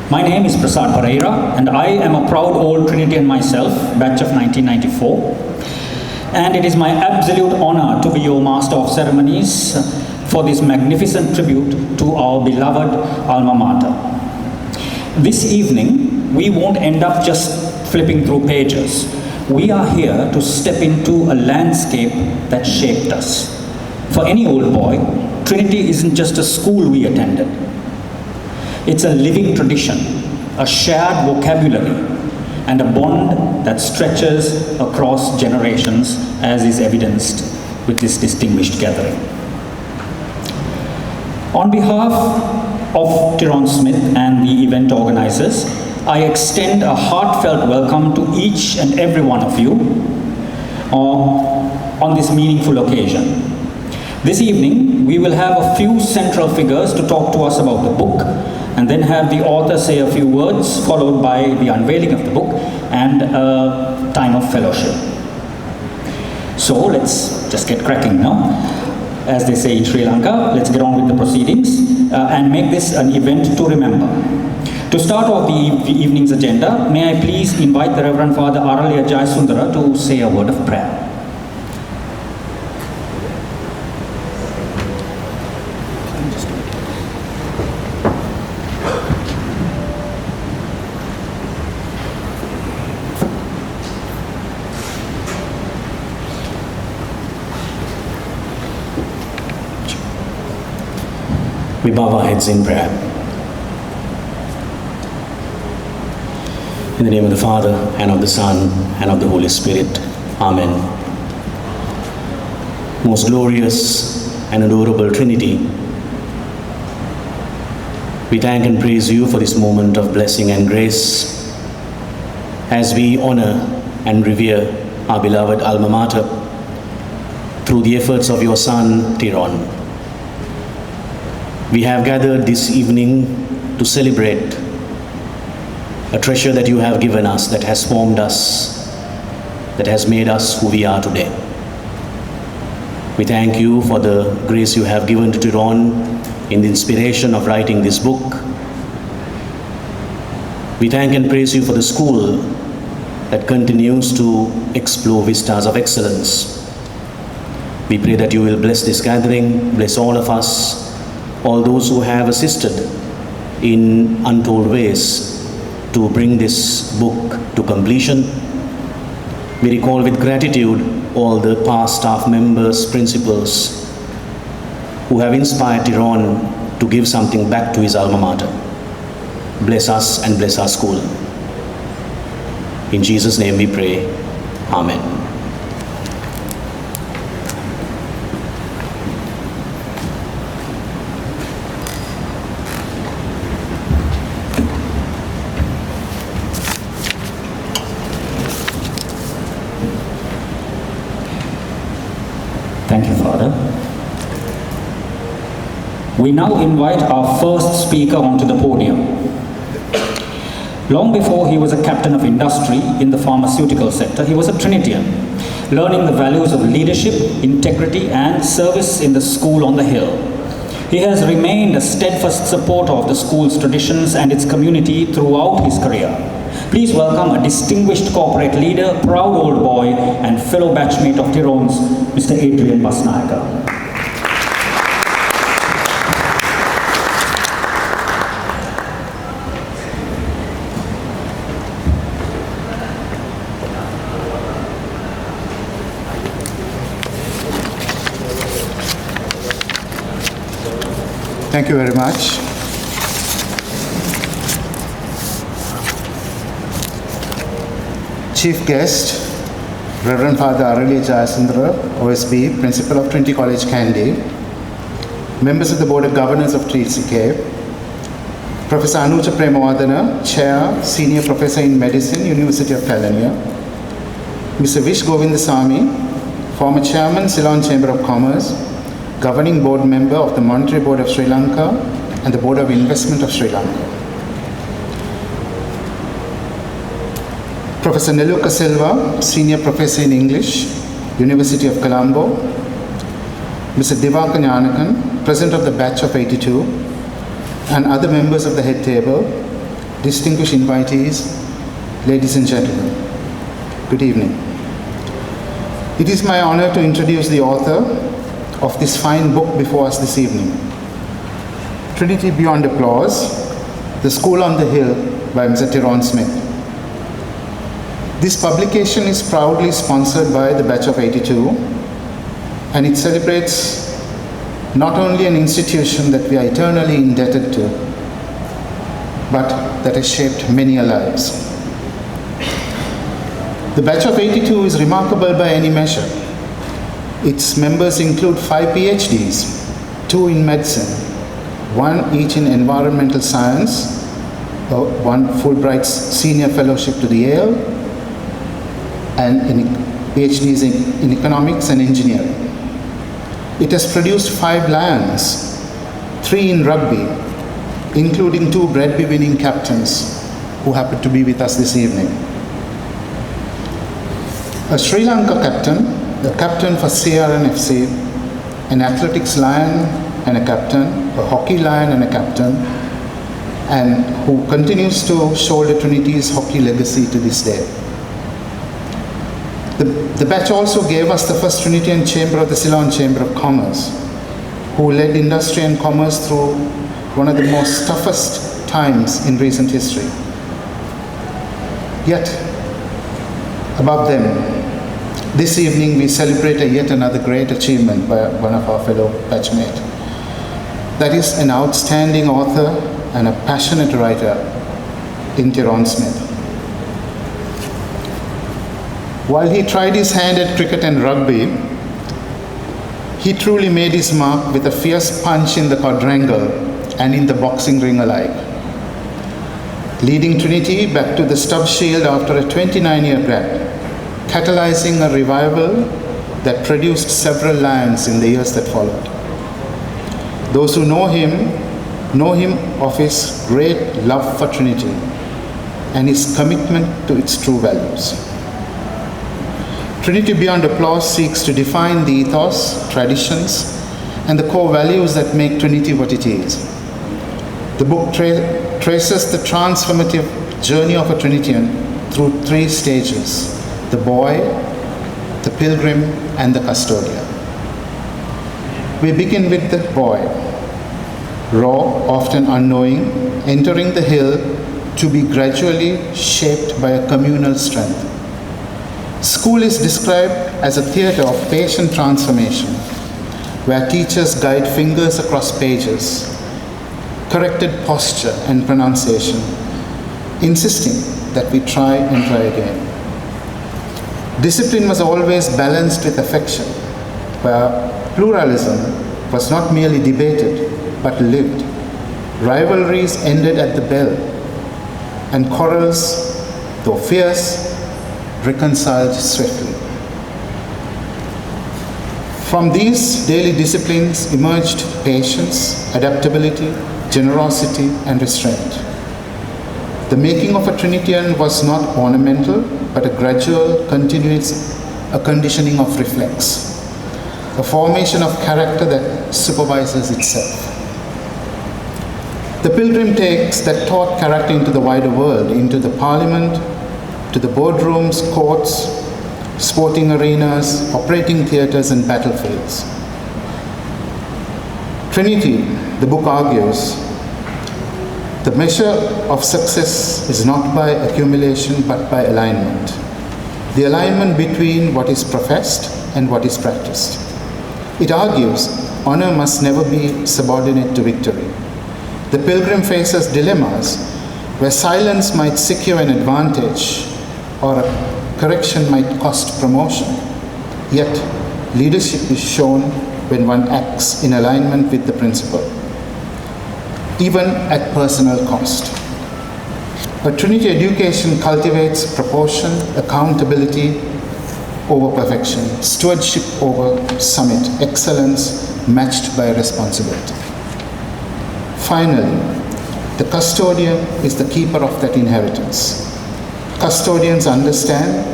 My name is Prasad Pereira, and I am a proud old Trinitian myself, batch of 1994. And it is my absolute honor to be your Master of Ceremonies for this magnificent tribute to our beloved alma mater. This evening, we won't end up just flipping through pages. We are here to step into a landscape that shaped us. For any old boy, Trinity isn't just a school we attended. It's a living tradition, a shared vocabulary, and a bond that stretches across generations, as is evidenced with this distinguished gathering. On behalf of Tyrone Smith and the event organizers, I extend a heartfelt welcome to each and every one of you on this meaningful occasion. This evening, we will have a few central figures to talk to us about the book, and then have the author say a few words, followed by the unveiling of the book and a time of fellowship. So let's just get cracking now. As they say in Sri Lanka, let's get on with the proceedings and make this an event to remember. To start off the evening's agenda, may I please invite the Reverend Father Araliya Jayasundara to say a word of prayer. We bow our heads in prayer. In the name of the Father, and of the Son, and of the Holy Spirit. Amen. Most glorious and adorable Trinity, we thank and praise you for this moment of blessing and grace as we honor and revere our beloved alma mater through the efforts of your son, Tyrone. We have gathered this evening to celebrate a treasure that you have given us, that has formed us, that has made us who we are today. We thank you for the grace you have given to Tyrone in the inspiration of writing this book. We thank and praise you for the school that continues to explore vistas of excellence. We pray that you will bless this gathering, bless all of us, all those who have assisted in untold ways to bring this book to completion. We recall with gratitude all the past staff members, principals, who have inspired Tyrone to give something back to his alma mater. Bless us and bless our school. In Jesus' name we pray. Amen. Thank you, Father. We now invite our first speaker onto the podium. Long before he was a captain of industry in the pharmaceutical sector, he was a Trinitian, learning the values of leadership, integrity, and service in the school on the hill. He has remained a steadfast supporter of the school's traditions and its community throughout his career. Please welcome a distinguished corporate leader, proud old boy, and fellow batchmate of Tyrone's, Mr. Adrian Basnayaka. Thank you very much. Chief guest, Reverend Father Araliya Jayasundara, OSB, Principal of Trinity College, Kandy, members of the Board of Governors of TCK, Professor Anuja Premawadana, Chair, Senior Professor in Medicine, University of Kelaniya, Mr. Vish Govindasamy, former Chairman, Ceylon Chamber of Commerce, Governing Board Member of the Monetary Board of Sri Lanka and the Board of Investment of Sri Lanka. Professor Neluka Silva, Senior Professor in English, University of Colombo. Mr. Divaka Nyanakan, President of the Batch of 82, and other members of the head table, distinguished invitees, ladies and gentlemen, good evening. It is my honor to introduce the author of this fine book before us this evening, Trinity Beyond Applause, The School on the Hill by Mr. Tyrone Smith. This publication is proudly sponsored by the Batch of 82, and it celebrates not only an institution that we are eternally indebted to, but that has shaped many lives. The Batch of 82 is remarkable by any measure. Its members include 5 PhDs, 2 in medicine, 1 each in environmental science, 1 Fulbright's senior fellowship to the Yale, and PhDs in economics and engineering. It has produced 5 lions, 3 in rugby, including 2 Bradby winning captains who happen to be with us this evening. A Sri Lanka captain, the captain for CRNFC, an athletics lion and a captain, a hockey lion and a captain, and who continues to shoulder Trinity's hockey legacy to this day. The batch also gave us the first Trinityan chamber of the Ceylon Chamber of Commerce, who led industry and commerce through one of the most toughest times in recent history. Yet, above them, this evening we celebrate yet another great achievement by one of our fellow batchmates. That is an outstanding author and a passionate writer in Tyrone Smith. While he tried his hand at cricket and rugby, he truly made his mark with a fierce punch in the quadrangle and in the boxing ring alike, leading Trinity back to the Stubbs Shield after a 29-year gap, catalyzing a revival that produced several lions in the years that followed. Those who know him of his great love for Trinity and his commitment to its true values. Trinity Beyond Applause seeks to define the ethos, traditions, and the core values that make Trinity what it is. The book traces the transformative journey of a Trinitian through 3 stages: the boy, the pilgrim, and the custodian. We begin with the boy, raw, often unknowing, entering the hill to be gradually shaped by a communal strength. School is described as a theater of patient transformation, where teachers guide fingers across pages, corrected posture and pronunciation, insisting that we try and try again. Discipline was always balanced with affection, where pluralism was not merely debated, but lived. Rivalries ended at the bell, and quarrels, though fierce, reconciled swiftly. From these daily disciplines emerged patience, adaptability, generosity, and restraint. The making of a Trinitian was not ornamental, but a gradual, continuous conditioning of reflex, a formation of character that supervises itself. The pilgrim takes that taught character into the wider world, into the parliament, to the boardrooms, courts, sporting arenas, operating theaters, and battlefields. Trinity, the book argues, the measure of success is not by accumulation but by alignment. The alignment between what is professed and what is practiced. It argues honor must never be subordinate to victory. The pilgrim faces dilemmas where silence might secure an advantage or a correction might cost promotion. Yet leadership is shown when one acts in alignment with the principle, even at personal cost. A Trinity education cultivates proportion, accountability over perfection, stewardship over summit, excellence matched by responsibility. Finally, the custodian is the keeper of that inheritance. Custodians understand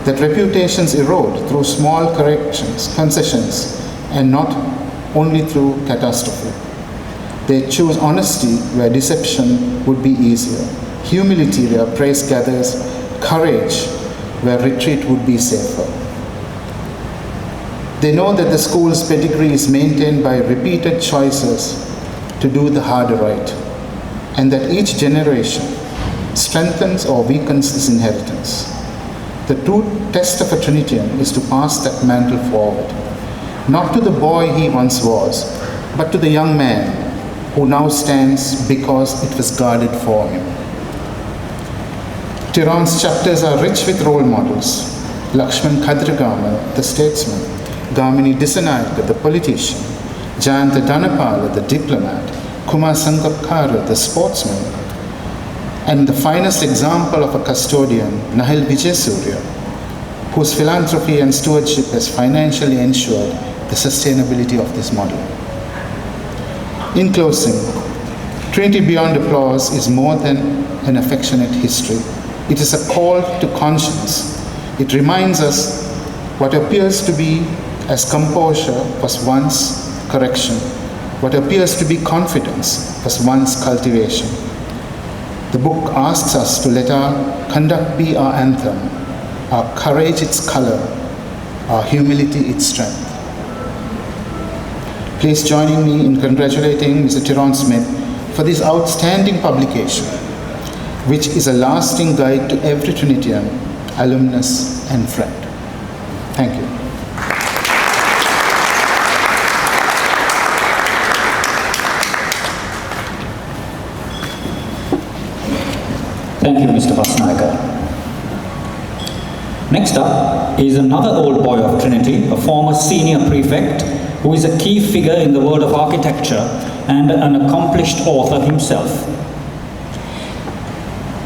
that reputations erode through small corrections, concessions, and not only through catastrophe. They choose honesty where deception would be easier, humility where praise gathers, courage where retreat would be safer. They know that the school's pedigree is maintained by repeated choices to do the harder right, and that each generation strengthens or weakens this inheritance. The true test of a Trinitian is to pass that mantle forward, not to the boy he once was, but to the young man who now stands because it was guarded for him. Tyrone's chapters are rich with role models. Lakshman Khadragama, the statesman, Gamini Disanayaka, the politician, Jayanta Dhanapala, the diplomat, Kumar Sangakkara, the sportsman, and the finest example of a custodian, Nahil Vijaysurya, whose philanthropy and stewardship has financially ensured the sustainability of this model. In closing, Trinity Beyond Applause is more than an affectionate history. It is a call to conscience. It reminds us what appears to be as composure was once correction, what appears to be confidence was once cultivation. The book asks us to let our conduct be our anthem, our courage its color, our humility its strength. Please join me in congratulating Mr. Tyrone Smith for this outstanding publication, which is a lasting guide to every Trinitian, alumnus and friend. Thank you. Thank you, Mr. Vasnayaka. Next up is another old boy of Trinity, a former senior prefect, who is a key figure in the world of architecture and an accomplished author himself.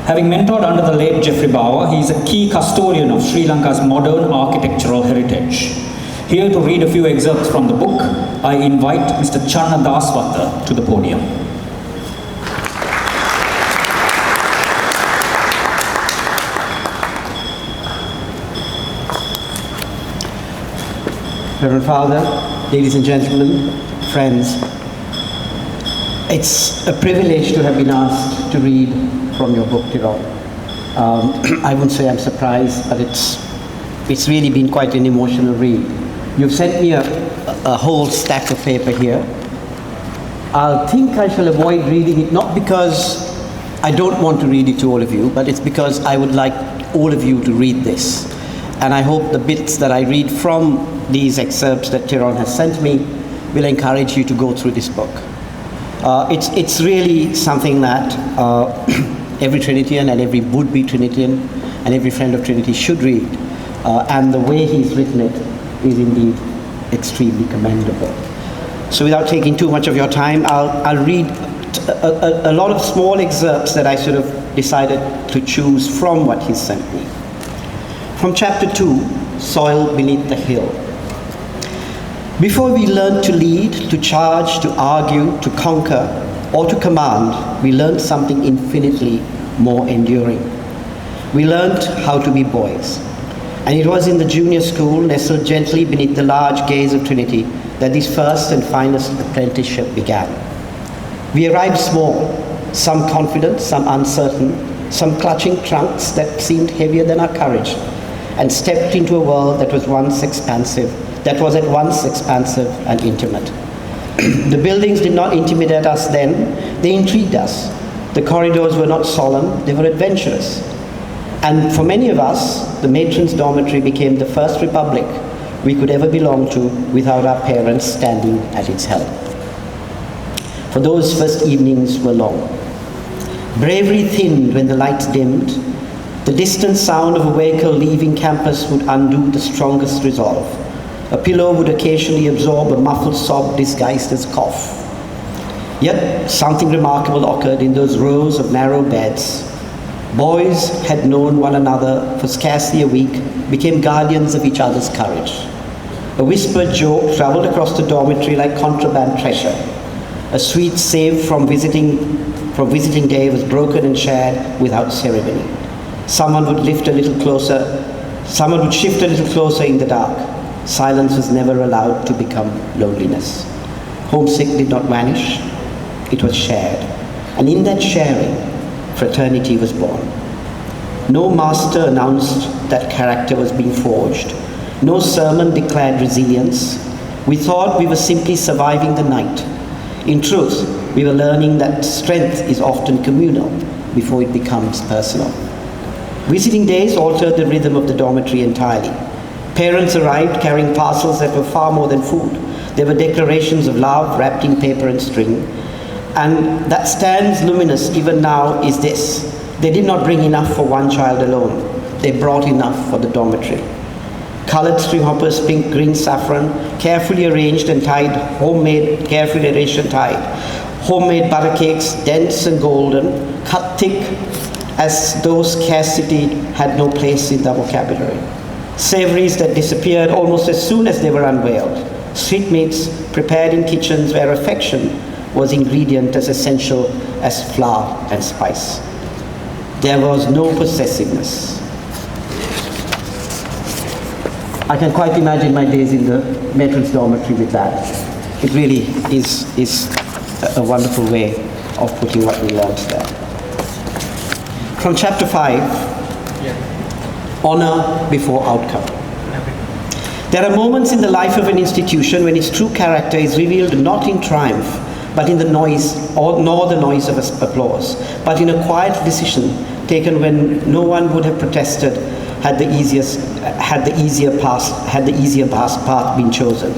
Having mentored under the late Geoffrey Bawa, he is a key custodian of Sri Lanka's modern architectural heritage. Here to read a few excerpts from the book, I invite Mr. Channa Daswata to the podium. Reverend Father, ladies and gentlemen, friends, it's a privilege to have been asked to read from your book, Tyrone. I wouldn't say I'm surprised, but it's really been quite an emotional read. You've sent me a whole stack of paper here. I think I shall avoid reading it, not because I don't want to read it to all of you, but it's because I would like all of you to read this. And I hope the bits that I read from these excerpts that Tyrone has sent me will encourage you to go through this book. It's really something that every Trinitian and every would-be Trinitian and every friend of Trinity should read. And the way he's written it is indeed extremely commendable. So without taking too much of your time, I'll read a lot of small excerpts that I sort of decided to choose from what he sent me. From chapter 2, Soil Beneath the Hill. Before we learned to lead, to charge, to argue, to conquer, or to command, we learned something infinitely more enduring. We learned how to be boys. And it was in the junior school, nestled gently beneath the large gaze of Trinity, that this first and finest apprenticeship began. We arrived small, some confident, some uncertain, some clutching trunks that seemed heavier than our courage, and stepped into a world that was at once expansive and intimate. The buildings did not intimidate us then, they intrigued us. The corridors were not solemn, they were adventurous. And for many of us, the matron's dormitory became the first republic we could ever belong to without our parents standing at its help. For those first evenings were long. Bravery thinned when the lights dimmed. The distant sound of a vehicle leaving campus would undo the strongest resolve. A pillow would occasionally absorb a muffled sob disguised as cough. Yet something remarkable occurred in those rows of narrow beds. Boys had known one another for scarcely a week, became guardians of each other's courage. A whispered joke traveled across the dormitory like contraband treasure. A sweet save from visiting day was broken and shared without ceremony. Someone would shift a little closer in the dark. Silence was never allowed to become loneliness. Homesick did not vanish, it was shared. And in that sharing, fraternity was born. No master announced that character was being forged. No sermon declared resilience. We thought we were simply surviving the night. In truth, we were learning that strength is often communal before it becomes personal. Visiting days altered the rhythm of the dormitory entirely. Parents arrived carrying parcels that were far more than food. There were declarations of love wrapped in paper and string. And that stands luminous even now is this: they did not bring enough for one child alone. They brought enough for the dormitory. Colored string hoppers, pink, green, saffron, carefully arranged and tied, carefully arranged and tied. Homemade butter cakes, dense and golden, cut thick as though scarcity had no place in the vocabulary. Savories that disappeared almost as soon as they were unveiled. Sweetmeats prepared in kitchens where affection was ingredient as essential as flour and spice. There was no possessiveness. I can quite imagine my days in the matron's dormitory with that. It really is a wonderful way of putting what we learned there. From chapter 5, honor before outcome. There are moments in the life of an institution when its true character is revealed not in triumph, but in the noise, nor the noise of applause, but in a quiet decision taken when no one would have protested had the easier path been chosen.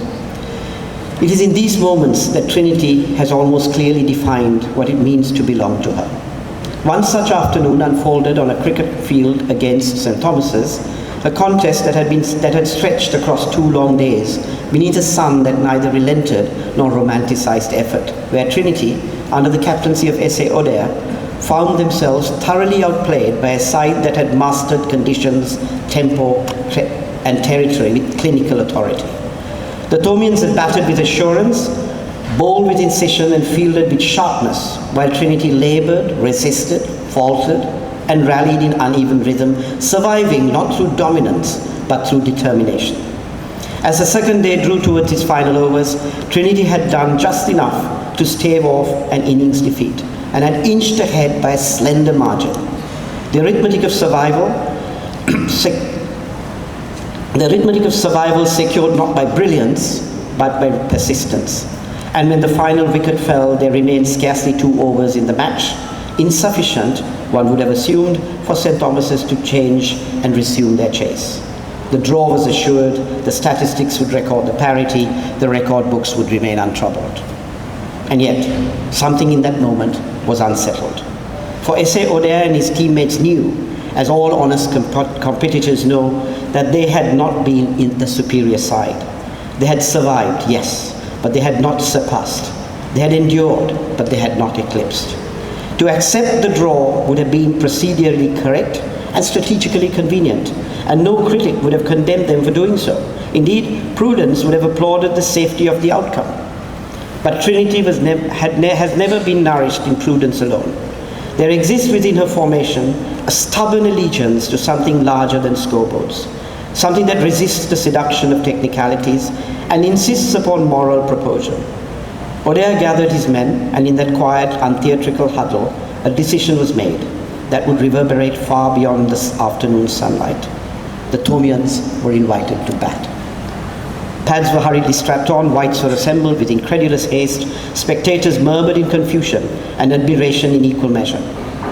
It is in these moments that Trinity has almost clearly defined what it means to belong to her. One such afternoon unfolded on a cricket field against St. Thomas's, a contest that had stretched across 2 long days beneath a sun that neither relented nor romanticized effort, where Trinity, under the captaincy of S.A. Oder, found themselves thoroughly outplayed by a side that had mastered conditions, tempo, and territory with clinical authority. The Thomians had batted with assurance, bowled with incision, and fielded with sharpness, while Trinity labored, resisted, faltered, and rallied in uneven rhythm, surviving not through dominance, but through determination. As the second day drew towards its final overs, Trinity had done just enough to stave off an innings defeat, and had inched ahead by a slender margin. The arithmetic of survival secured not by brilliance, but by persistence. And when the final wicket fell, there remained scarcely 2 overs in the match, insufficient, one would have assumed, for St. Thomas's to change and resume their chase. The draw was assured, the statistics would record the parity, the record books would remain untroubled. And yet, something in that moment was unsettled. For S.A. Oder and his teammates knew, as all honest competitors know, that they had not been in the superior side. They had survived, yes, but they had not surpassed. They had endured, but they had not eclipsed. To accept the draw would have been procedurally correct and strategically convenient, and no critic would have condemned them for doing so. Indeed, prudence would have applauded the safety of the outcome. But Trinity has never been nourished in prudence alone. There exists within her formation a stubborn allegiance to something larger than scoreboards, something that resists the seduction of technicalities and insists upon moral proportion. Oder gathered his men, and in that quiet, untheatrical huddle, a decision was made that would reverberate far beyond this afternoon's sunlight. The Thomians were invited to bat. Pads were hurriedly strapped on, whites were assembled with incredulous haste, spectators murmured in confusion and admiration in equal measure.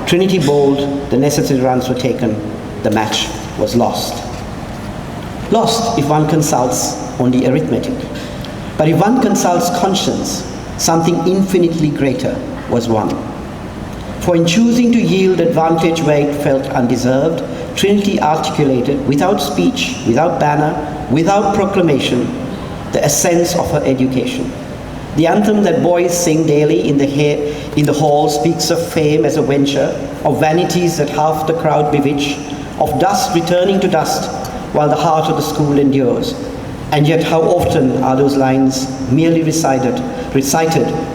Trinity bowled, the necessary runs were taken, the match was lost. Lost if one consults only arithmetic. But if one consults conscience, something infinitely greater was won. For in choosing to yield advantage where it felt undeserved, Trinity articulated, without speech, without banner, without proclamation, the essence of her education. The anthem that boys sing daily in the hall speaks of fame as a venture, of vanities that half the crowd bewitch, of dust returning to dust while the heart of the school endures. And yet how often are those lines merely recited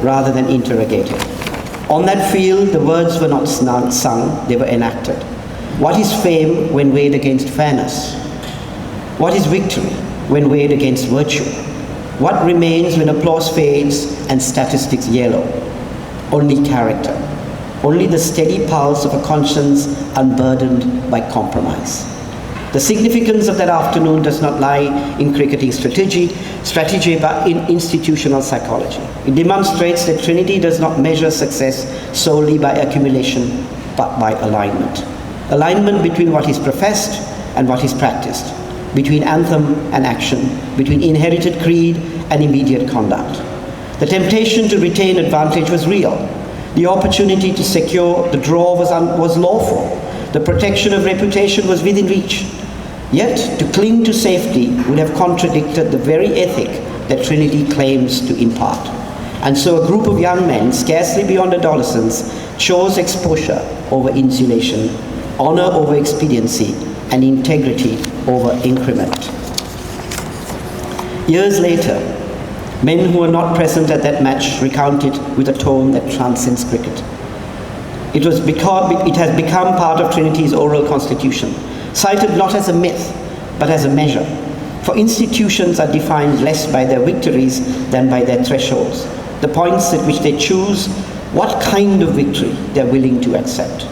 rather than interrogated? On that field, the words were not sung, they were enacted. What is fame when weighed against fairness? What is victory when weighed against virtue? What remains when applause fades and statistics yellow? Only character. only the steady pulse of a conscience unburdened by compromise. The significance of that afternoon does not lie in cricketing strategy, but in institutional psychology. It demonstrates that Trinity does not measure success solely by accumulation, but by alignment. Alignment between what is professed and what is practiced, between anthem and action, between inherited creed and immediate conduct. The temptation to retain advantage was real. The opportunity to secure the draw was lawful. The protection of reputation was within reach. Yet, to cling to safety would have contradicted the very ethic that Trinity claims to impart. And so a group of young men, scarcely beyond adolescence, chose exposure over insulation, honor over expediency, and integrity over increment. Years later, men who were not present at that match recounted with a tone that transcends cricket. It has become part of Trinity's oral constitution, cited not as a myth, but as a measure. For institutions are defined less by their victories than by their thresholds, the points at which they choose what kind of victory they're willing to accept.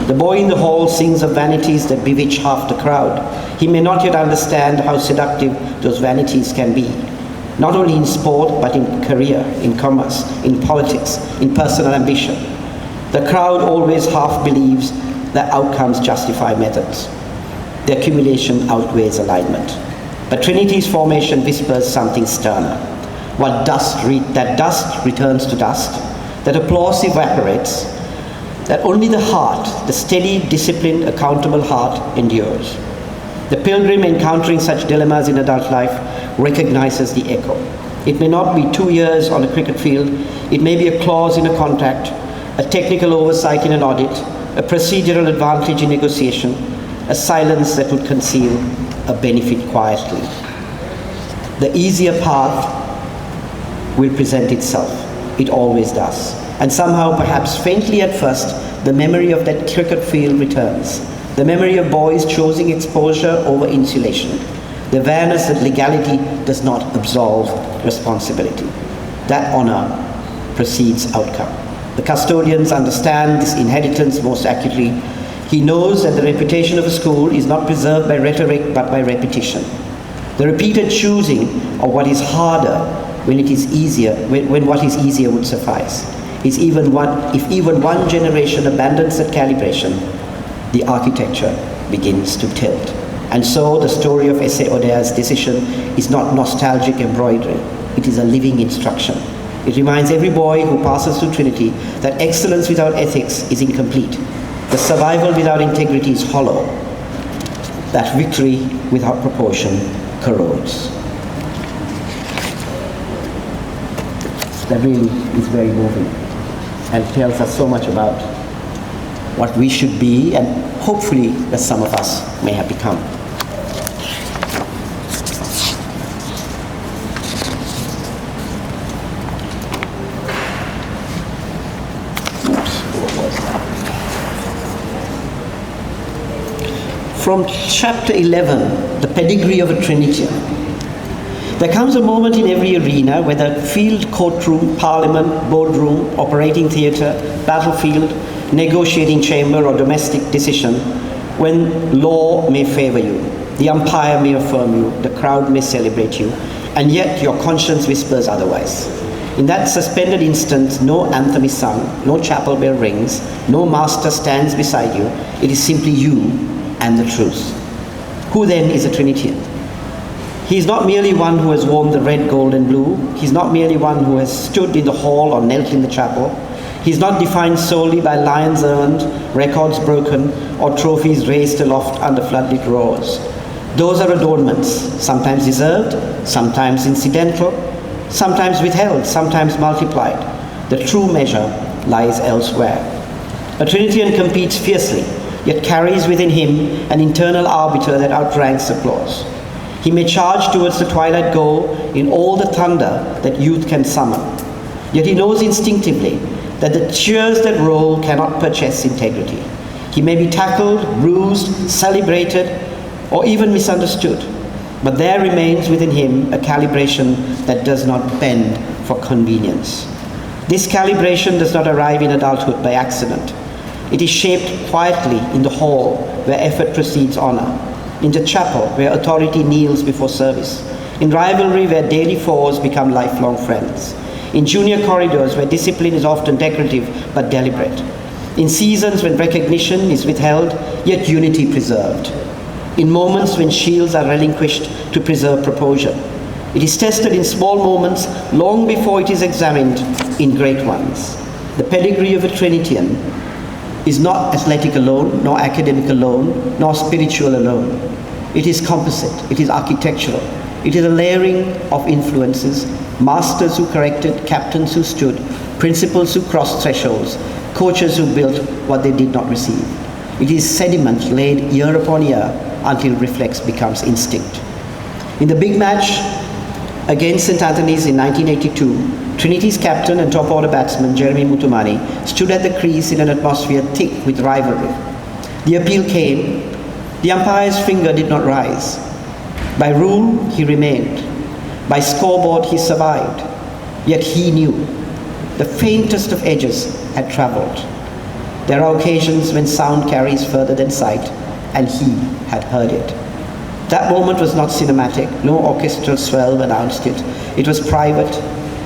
The boy in the hall sings of vanities that bewitch half the crowd. He may not yet understand how seductive those vanities can be, not only in sport, but in career, in commerce, in politics, in personal ambition. The crowd always half believes that outcomes justify methods. The accumulation outweighs alignment. But Trinity's formation whispers something sterner. That dust returns to dust, that applause evaporates, that only the heart, the steady, disciplined, accountable heart endures. The pilgrim encountering such dilemmas in adult life recognizes the echo. It may not be 2 years on a cricket field, it may be a clause in a contract, a technical oversight in an audit, a procedural advantage in negotiation, a silence that would conceal a benefit quietly. The easier path will present itself. It always does. And somehow, perhaps faintly at first, the memory of that cricket field returns. The memory of boys choosing exposure over insulation. The awareness that legality does not absolve responsibility. That honor precedes outcome. The custodians understand this inheritance most accurately. He knows that the reputation of a school is not preserved by rhetoric but by repetition. The repeated choosing of what is harder when it is easier, when what is easier would suffice. If even one generation abandons that calibration, the architecture begins to tilt. And so the story of S.A. Odea's decision is not nostalgic embroidery. It is a living instruction. It reminds every boy who passes through Trinity that excellence without ethics is incomplete. The survival without integrity is hollow. That victory without proportion corrodes. That really is very moving and tells us so much about what we should be and hopefully that some of us may have become. From chapter 11, the pedigree of a Trinitian. There comes a moment in every arena, whether field, courtroom, parliament, boardroom, operating theatre, battlefield, negotiating chamber, or domestic decision, when law may favour you, the umpire may affirm you, the crowd may celebrate you, and yet your conscience whispers otherwise. In that suspended instant, no anthem is sung, no chapel bell rings, no master stands beside you. It is simply you and the truth. Who then is a Trinitian? He is not merely one who has worn the red, gold, and blue. He is not merely one who has stood in the hall or knelt in the chapel. He is not defined solely by lions earned, records broken, or trophies raised aloft under floodlit roars. Those are adornments, sometimes deserved, sometimes incidental, sometimes withheld, sometimes multiplied. The true measure lies elsewhere. A Trinitian competes fiercely, yet carries within him an internal arbiter that outranks applause. He may charge towards the twilight goal in all the thunder that youth can summon. Yet he knows instinctively that the cheers that roll cannot purchase integrity. He may be tackled, bruised, celebrated, or even misunderstood. But there remains within him a calibration that does not bend for convenience. This calibration does not arrive in adulthood by accident. It is shaped quietly in the hall where effort precedes honor, in the chapel where authority kneels before service, in rivalry where daily foes become lifelong friends, in junior corridors where discipline is often decorative but deliberate, in seasons when recognition is withheld yet unity preserved, in moments when shields are relinquished to preserve proportion. It is tested in small moments long before it is examined in great ones. The pedigree of a Trinitian is not athletic alone, nor academic alone, nor spiritual alone. It is composite, it is architectural, it is a layering of influences, masters who corrected, captains who stood, principals who crossed thresholds, coaches who built what they did not receive. It is sediment laid year upon year until reflex becomes instinct. In the big match against St. Anthony's in 1982, Trinity's captain and top order batsman Jeremy Muthumani stood at the crease in an atmosphere thick with rivalry. The appeal came. The umpire's finger did not rise. By rule, he remained. By scoreboard, he survived. Yet he knew the faintest of edges had traveled. There are occasions when sound carries further than sight, and he had heard it. That moment was not cinematic. No orchestral swell announced it. It was private,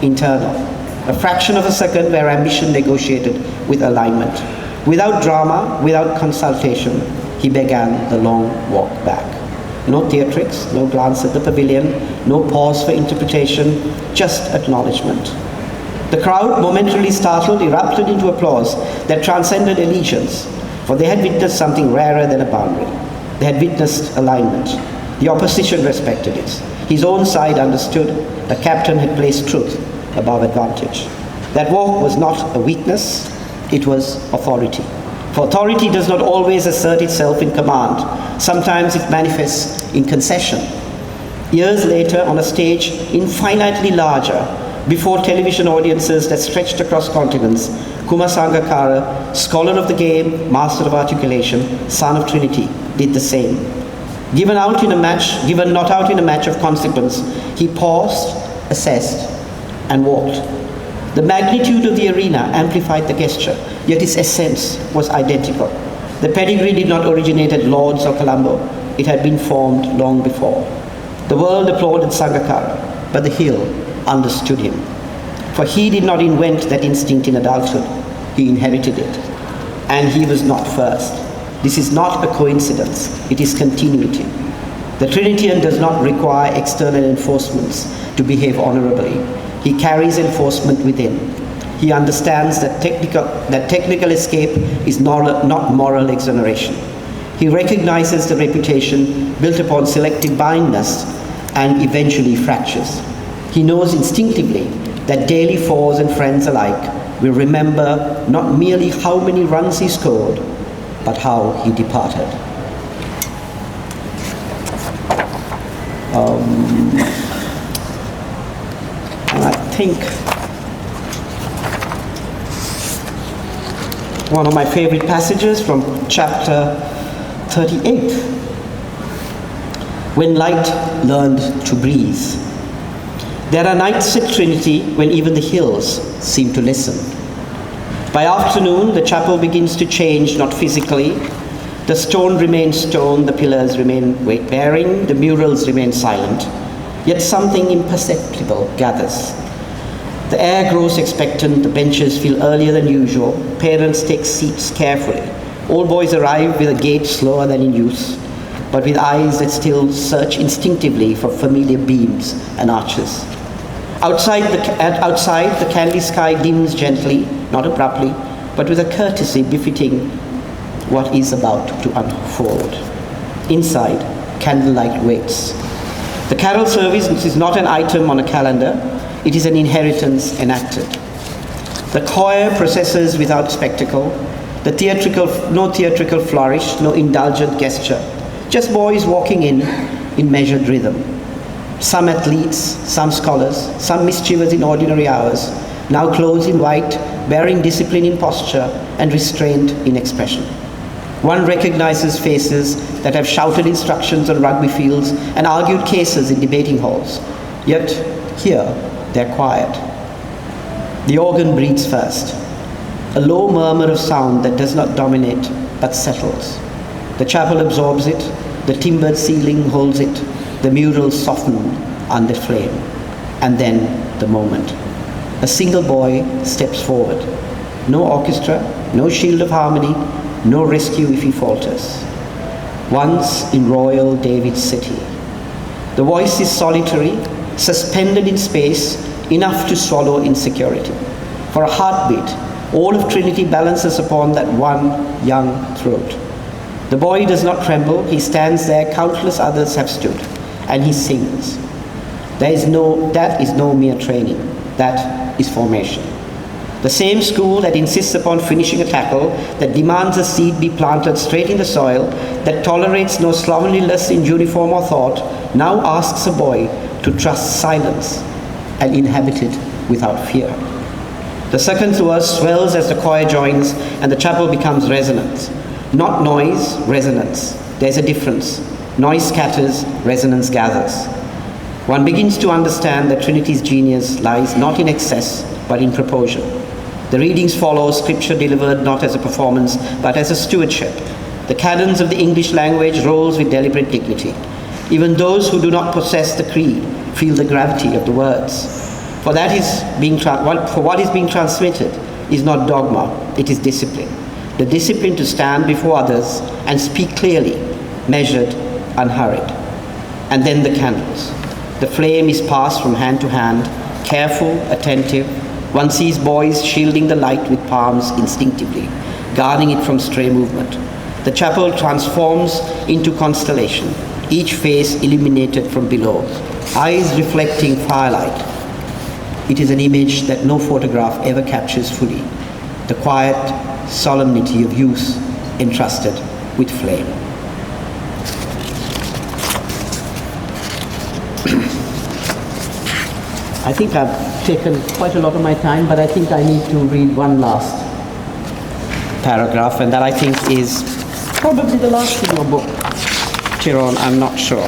internal. A fraction of a second where ambition negotiated with alignment. Without drama, without consultation, he began the long walk back. No theatrics, no glance at the pavilion, no pause for interpretation, just acknowledgement. The crowd, momentarily startled, erupted into applause that transcended allegiance, for they had witnessed something rarer than a boundary. They had witnessed alignment. The opposition respected it. His own side understood the captain had placed truth above advantage. That walk was not a weakness, it was authority. For authority does not always assert itself in command. Sometimes it manifests in concession. Years later, on a stage infinitely larger, before television audiences that stretched across continents, Kumar Sangakkara, scholar of the game, master of articulation, son of Trinity, did the same. Given not out in a match of consequence, he paused, assessed, and walked. The magnitude of the arena amplified the gesture, yet its essence was identical. The pedigree did not originate at Lord's or Colombo. It had been formed long before. The world applauded Sangakkara, but the hill understood him. For he did not invent that instinct in adulthood. He inherited it. And he was not first. This is not a coincidence. It is continuity. The Trinitian does not require external enforcements to behave honorably. He carries enforcement within. He understands that technical escape is not moral exoneration. He recognizes the reputation built upon selective blindness and eventually fractures. He knows instinctively that daily foes and friends alike will remember not merely how many runs he scored, but how he departed. And I think one of my favorite passages from chapter 38, when light learned to breathe. There are nights at Trinity when even the hills seem to listen. By afternoon, the chapel begins to change, not physically. The stone remains stone, the pillars remain weight-bearing, the murals remain silent. Yet something imperceptible gathers. The air grows expectant, the benches feel earlier than usual, parents take seats carefully. Old boys arrive with a gait slower than in youth, but with eyes that still search instinctively for familiar beams and arches. Outside, the candy sky dims gently, not abruptly, but with a courtesy befitting what is about to unfold. Inside, candlelight waits. The carol service is not an item on a calendar, it is an inheritance enacted. The choir processes without spectacle, no theatrical flourish, no indulgent gesture, just boys walking in measured rhythm. Some athletes, some scholars, some mischievous in ordinary hours, now clothed in white, bearing discipline in posture and restraint in expression. One recognizes faces that have shouted instructions on rugby fields and argued cases in debating halls. Yet here, they're quiet. The organ breathes first, a low murmur of sound that does not dominate but settles. The chapel absorbs it, the timbered ceiling holds it, the murals soften under flame. And then the moment. A single boy steps forward. No orchestra, no shield of harmony, no rescue if he falters. Once in royal David's city. The voice is solitary, suspended in space, enough to swallow insecurity. For a heartbeat, all of Trinity balances upon that one young throat. The boy does not tremble, he stands there, countless others have stood, and he sings. That is no mere training, that is formation. The same school that insists upon finishing a tackle, that demands a seed be planted straight in the soil, that tolerates no slovenliness in uniform or thought, now asks a boy to trust silence and inhabit it without fear. The second verse swells as the choir joins and the chapel becomes resonant. Not noise, resonance. There's a difference. Noise scatters, resonance gathers. One begins to understand that Trinity's genius lies not in excess, but in proportion. The readings follow, scripture delivered not as a performance, but as a stewardship. The cadence of the English language rolls with deliberate dignity. Even those who do not possess the creed feel the gravity of the words. For what is being transmitted is not dogma, it is discipline. The discipline to stand before others and speak clearly, measured, unhurried. And then the candles. The flame is passed from hand to hand, careful, attentive. One sees boys shielding the light with palms instinctively, guarding it from stray movement. The chapel transforms into constellation, each face illuminated from below, eyes reflecting firelight. It is an image that no photograph ever captures fully, the quiet solemnity of youth entrusted with flame. I think I've taken quite a lot of my time, but I think I need to read one last paragraph, and that I think is probably the last in your book, Tyrone, I'm not sure.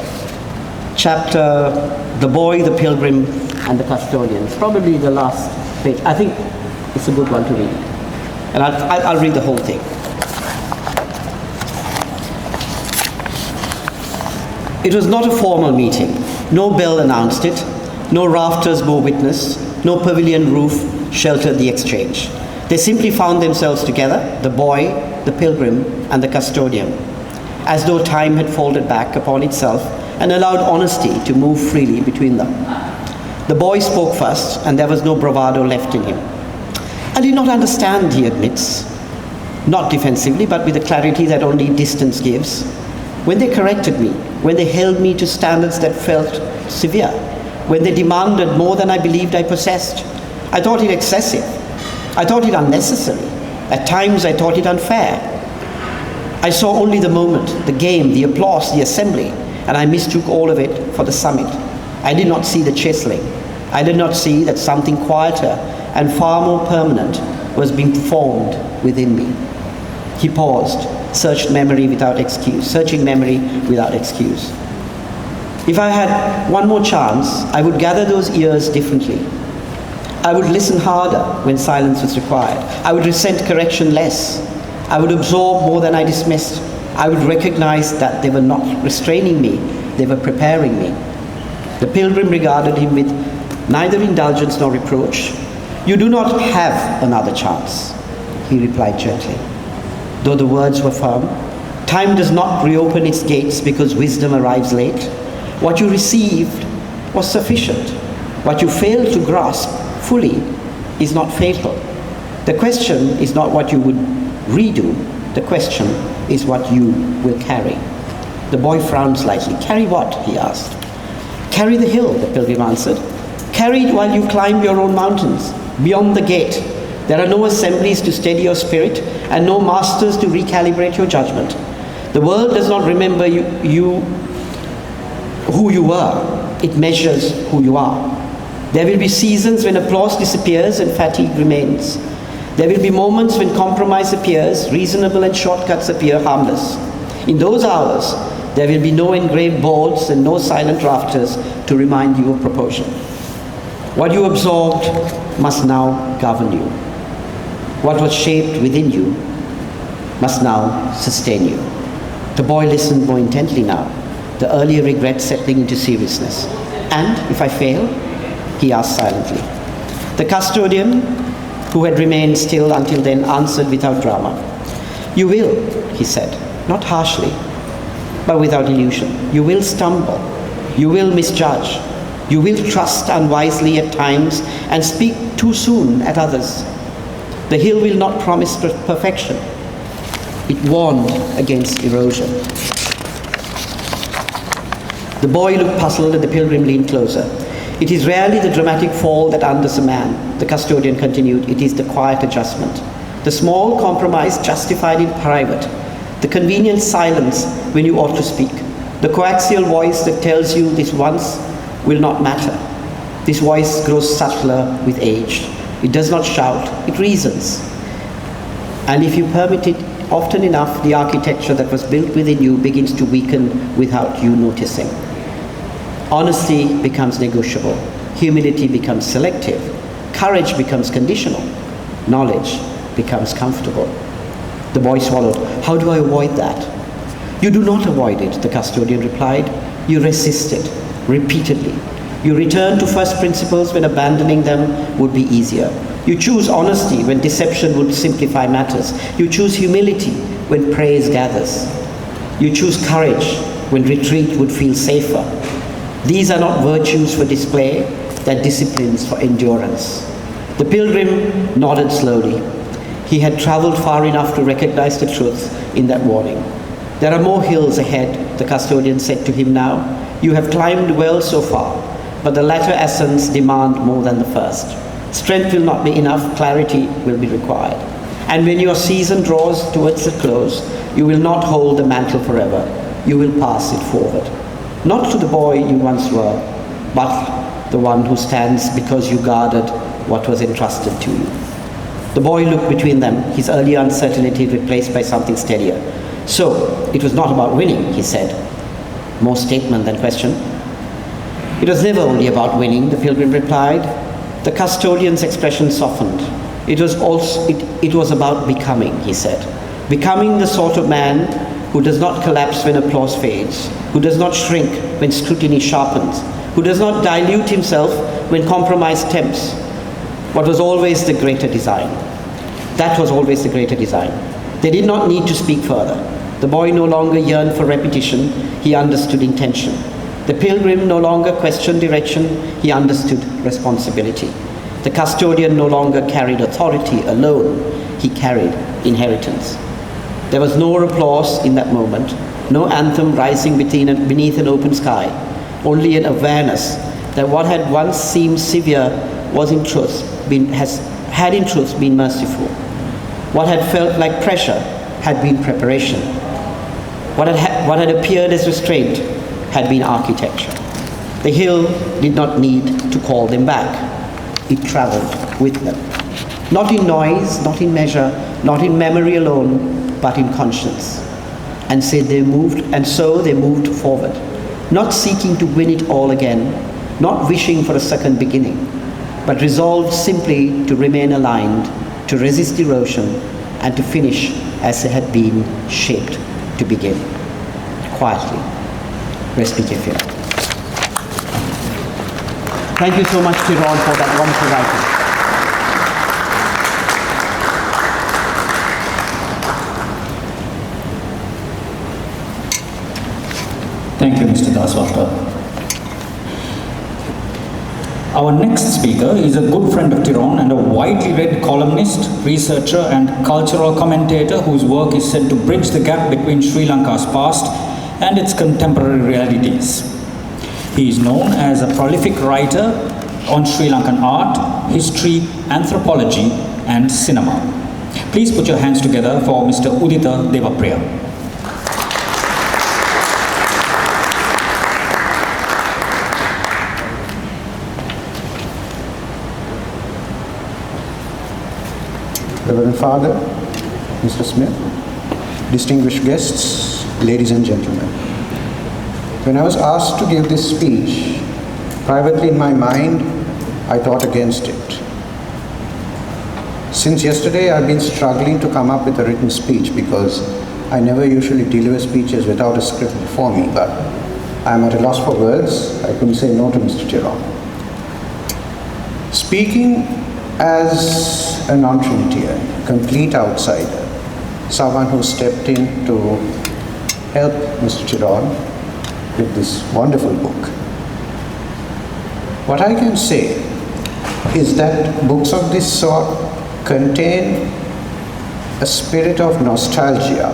Chapter, The Boy, the Pilgrim, and the Custodian. It's probably the last page. I think it's a good one to read. And I'll read the whole thing. It was not a formal meeting. No bell announced it. No rafters bore witness. No pavilion roof sheltered the exchange. They simply found themselves together, the boy, the pilgrim, and the custodian, as though time had folded back upon itself and allowed honesty to move freely between them. The boy spoke first, and there was no bravado left in him. I did not understand, he admits, not defensively, but with the clarity that only distance gives. When they corrected me, when they held me to standards that felt severe, when they demanded more than I believed I possessed, I thought it excessive. I thought it unnecessary. At times I thought it unfair. I saw only the moment, the game, the applause, the assembly, and I mistook all of it for the summit. I did not see the chiseling. I did not see that something quieter and far more permanent was being formed within me. He paused, searching memory without excuse. If I had one more chance, I would gather those ears differently. I would listen harder when silence was required. I would resent correction less. I would absorb more than I dismissed. I would recognize that they were not restraining me, they were preparing me. The pilgrim regarded him with neither indulgence nor reproach. You do not have another chance, he replied gently. Though the words were firm, time does not reopen its gates because wisdom arrives late. What you received was sufficient. What you failed to grasp fully is not fatal. The question is not what you would redo. The question is what you will carry. The boy frowned slightly. Carry what? He asked. Carry the hill, the pilgrim answered. Carry it while you climb your own mountains. Beyond the gate, there are no assemblies to steady your spirit and no masters to recalibrate your judgment. The world does not remember who you were. It measures who you are. There will be seasons when applause disappears and fatigue remains. There will be moments when compromise appears, reasonable and shortcuts appear harmless. In those hours, there will be no engraved boards and no silent rafters to remind you of proportion. What you absorbed must now govern you. What was shaped within you must now sustain you. The boy listened more intently now, the earlier regret settling into seriousness. And if I fail? He asked silently. The custodian, who had remained still until then, answered without drama. You will, he said, not harshly, but without illusion. You will stumble. You will misjudge. You will trust unwisely at times and speak too soon at others. The hill will not promise perfection. It warned against erosion. The boy looked puzzled and the pilgrim leaned closer. It is rarely the dramatic fall that undoes a man, the custodian continued. It is the quiet adjustment. The small compromise justified in private. The convenient silence when you ought to speak. The coaxial voice that tells you this once will not matter. This voice grows subtler with age. It does not shout, it reasons. And if you permit it often enough, the architecture that was built within you begins to weaken without you noticing. Honesty becomes negotiable. Humility becomes selective. Courage becomes conditional. Knowledge becomes comfortable. The boy swallowed. How do I avoid that? You do not avoid it, the custodian replied. You resist it, repeatedly. You return to first principles when abandoning them would be easier. You choose honesty when deception would simplify matters. You choose humility when praise gathers. You choose courage when retreat would feel safer. These are not virtues for display, they're disciplines for endurance. The pilgrim nodded slowly. He had traveled far enough to recognize the truth in that warning. There are more hills ahead, the custodian said to him now. You have climbed well so far, but the latter ascents demand more than the first. Strength will not be enough, clarity will be required. And when your season draws towards the close, you will not hold the mantle forever. You will pass it forward. Not to the boy you once were, but the one who stands because you guarded what was entrusted to you. The boy looked between them, his earlier uncertainty replaced by something steadier. So, it was not about winning, he said. More statement than question. It was never only about winning, the pilgrim replied. The custodian's expression softened. It was about becoming, he said. Becoming the sort of man who does not collapse when applause fades, who does not shrink when scrutiny sharpens, who does not dilute himself when compromise tempts. What was always the greater design. That was always the greater design. They did not need to speak further. The boy no longer yearned for repetition, he understood intention. The pilgrim no longer questioned direction, he understood responsibility. The custodian no longer carried authority alone, he carried inheritance. There was no applause in that moment, no anthem rising beneath an open sky, only an awareness that what had once seemed severe was in truth had in truth been merciful. What had felt like pressure had been preparation. What had appeared as restraint had been architecture. The hill did not need to call them back. It traveled with them. Not in noise, not in measure, not in memory alone, but in conscience. And so they moved forward, not seeking to win it all again, not wishing for a second beginning, but resolved simply to remain aligned, to resist erosion, and to finish as they had been shaped to begin. Quietly. Respite fear. Thank you so much, Tyrone, for that wonderful writing. Thank you, Mr. Daswalkar. Our next speaker is a good friend of Tyrone and a widely read columnist, researcher and cultural commentator whose work is said to bridge the gap between Sri Lanka's past and its contemporary realities. He is known as a prolific writer on Sri Lankan art, history, anthropology and cinema. Please put your hands together for Mr. Udita Devapriya. Reverend Father, Mr. Smith, distinguished guests, ladies and gentlemen. When I was asked to give this speech, privately in my mind, I thought against it. Since yesterday, I've been struggling to come up with a written speech because I never usually deliver speeches without a script before me, but I'm at a loss for words. I couldn't say no to Mr. Tyrone. Speaking as a non-Trinitarian, complete outsider, someone who stepped in to help Mr. Tyrone with this wonderful book, what I can say is that books of this sort contain a spirit of nostalgia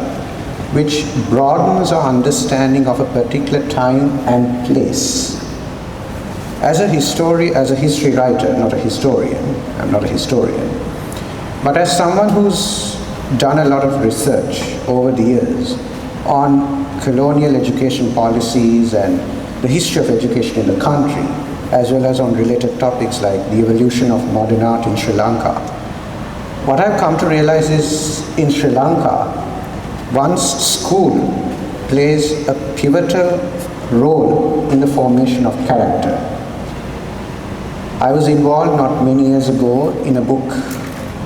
which broadens our understanding of a particular time and place. As a history writer, not a historian, I'm not a historian, but as someone who's done a lot of research over the years on colonial education policies and the history of education in the country, as well as on related topics like the evolution of modern art in Sri Lanka. What I've come to realize is in Sri Lanka, one's school plays a pivotal role in the formation of character. I was involved not many years ago in a book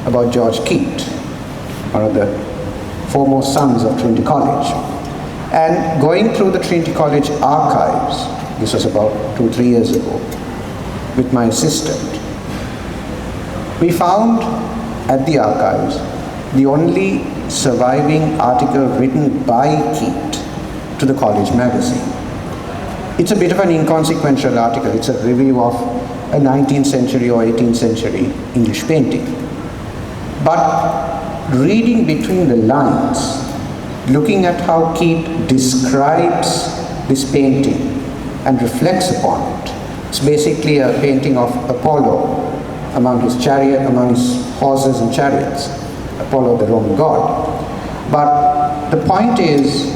about George Keat, one of the foremost sons of Trinity College. And going through the Trinity College archives, this was about 2-3 years ago, with my assistant, we found at the archives the only surviving article written by Keat to the college magazine. It's a bit of an inconsequential article. It's a review of a 19th century or 18th century English painting. But reading between the lines, looking at how Keat describes this painting and reflects upon it. It's basically a painting of Apollo among his horses and chariots, Apollo the Roman god. But the point is,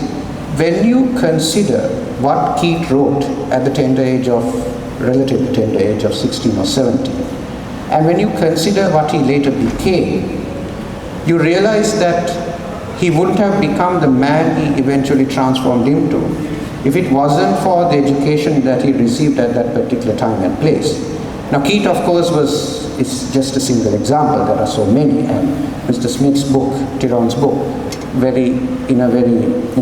when you consider what Keat wrote at the relatively tender age of 16 or 17, and when you consider what he later became, you realize that he wouldn't have become the man he eventually transformed into if it wasn't for the education that he received at that particular time and place. Now, Keat, of course, is just a single example. There are so many, and Mr. Smith's book, Tyrone's book, in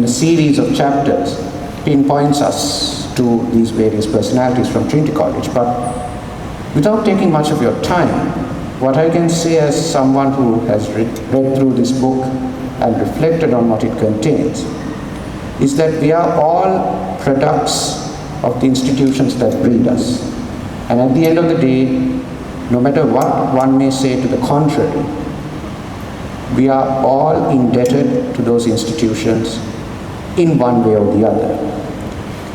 a series of chapters, pinpoints us to these various personalities from Trinity College. But without taking much of your time, what I can say as someone who has read through this book and reflected on what it contains is that we are all products of the institutions that breed us. And at the end of the day, no matter what one may say to the contrary, we are all indebted to those institutions in one way or the other.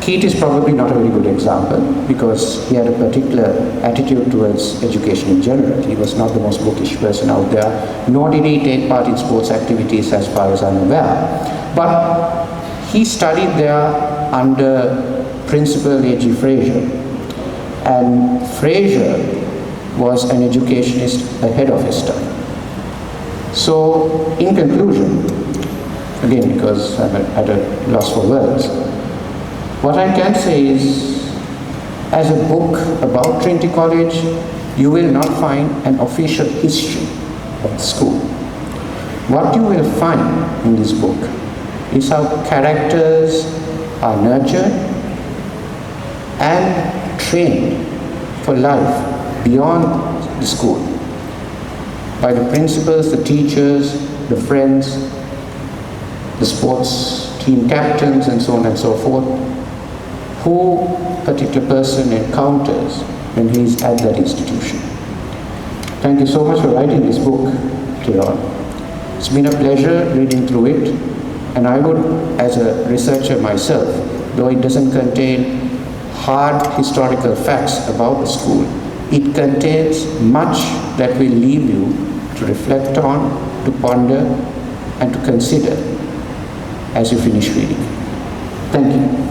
Keat is probably not a very good example because he had a particular attitude towards education in general. He was not the most bookish person out there, nor did he take part in sports activities as far as I'm aware. But he studied there under Principal A.G. Fraser, and Fraser was an educationist ahead of his time. So, in conclusion, again because I'm at a loss for words, what I can say is, as a book about Trinity College, you will not find an official history of the school. What you will find in this book is how characters are nurtured and trained for life beyond the school by the principals, the teachers, the friends, the sports team captains, and so on and so forth, who a particular person encounters when he is at that institution. Thank you so much for writing this book, Tyrone. It's been a pleasure reading through it, and I would, as a researcher myself, though it doesn't contain hard historical facts about the school, it contains much that will leave you to reflect on, to ponder, and to consider as you finish reading. Thank you.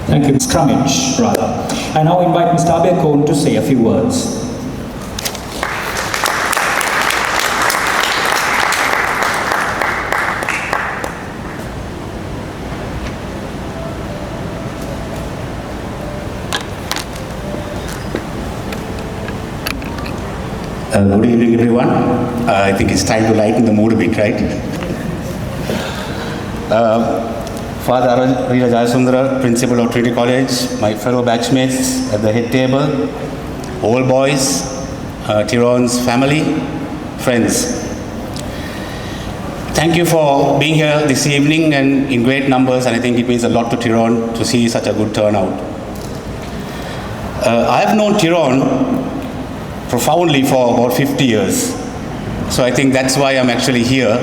Thank you, Scrummage, rather. I now invite Mr. Abe Kohn to say a few words. Good evening, everyone. I think it's time to lighten the mood a bit, right? Father Arulila Jayasundara, Principal of Trinity College, my fellow batchmates at the head table, all boys, Tyrone's family, friends. Thank you for being here this evening and in great numbers, and I think it means a lot to Tyrone to see such a good turnout. I have known Tyrone profoundly for about 50 years. So I think that's why I'm actually here.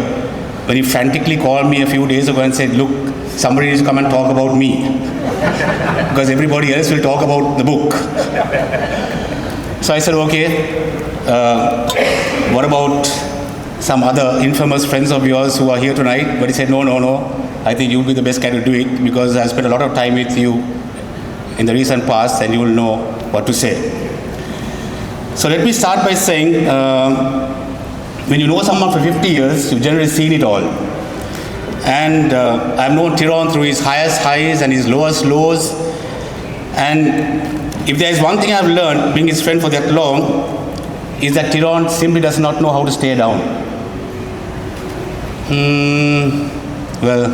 When he frantically called me a few days ago and said, look, somebody needs to come and talk about me. Because everybody else will talk about the book. So I said, okay, what about some other infamous friends of yours who are here tonight? But he said, no, I think you'll be the best guy to do it because I spent a lot of time with you in the recent past and you will know what to say. So let me start by saying, when you know someone for 50 years, you've generally seen it all. And I've known Tyrone through his highest highs and his lowest lows. And if there's one thing I've learned, being his friend for that long, is that Tyrone simply does not know how to stay down. Well,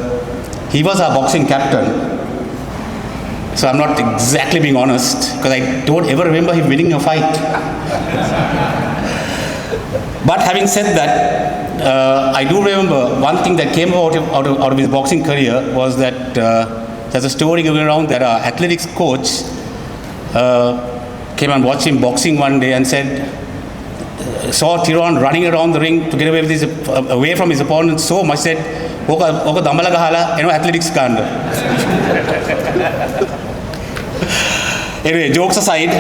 he was our boxing captain. So I'm not exactly being honest, because I don't ever remember him winning a fight. But having said that, I do remember one thing that came out of his boxing career was that there's a story going around that our athletics coach came and watched him boxing one day and said, saw Tyrone running around the ring to get away from his opponent so much, said, "Oka dambala gahala, athletics kanda." Anyway, jokes aside,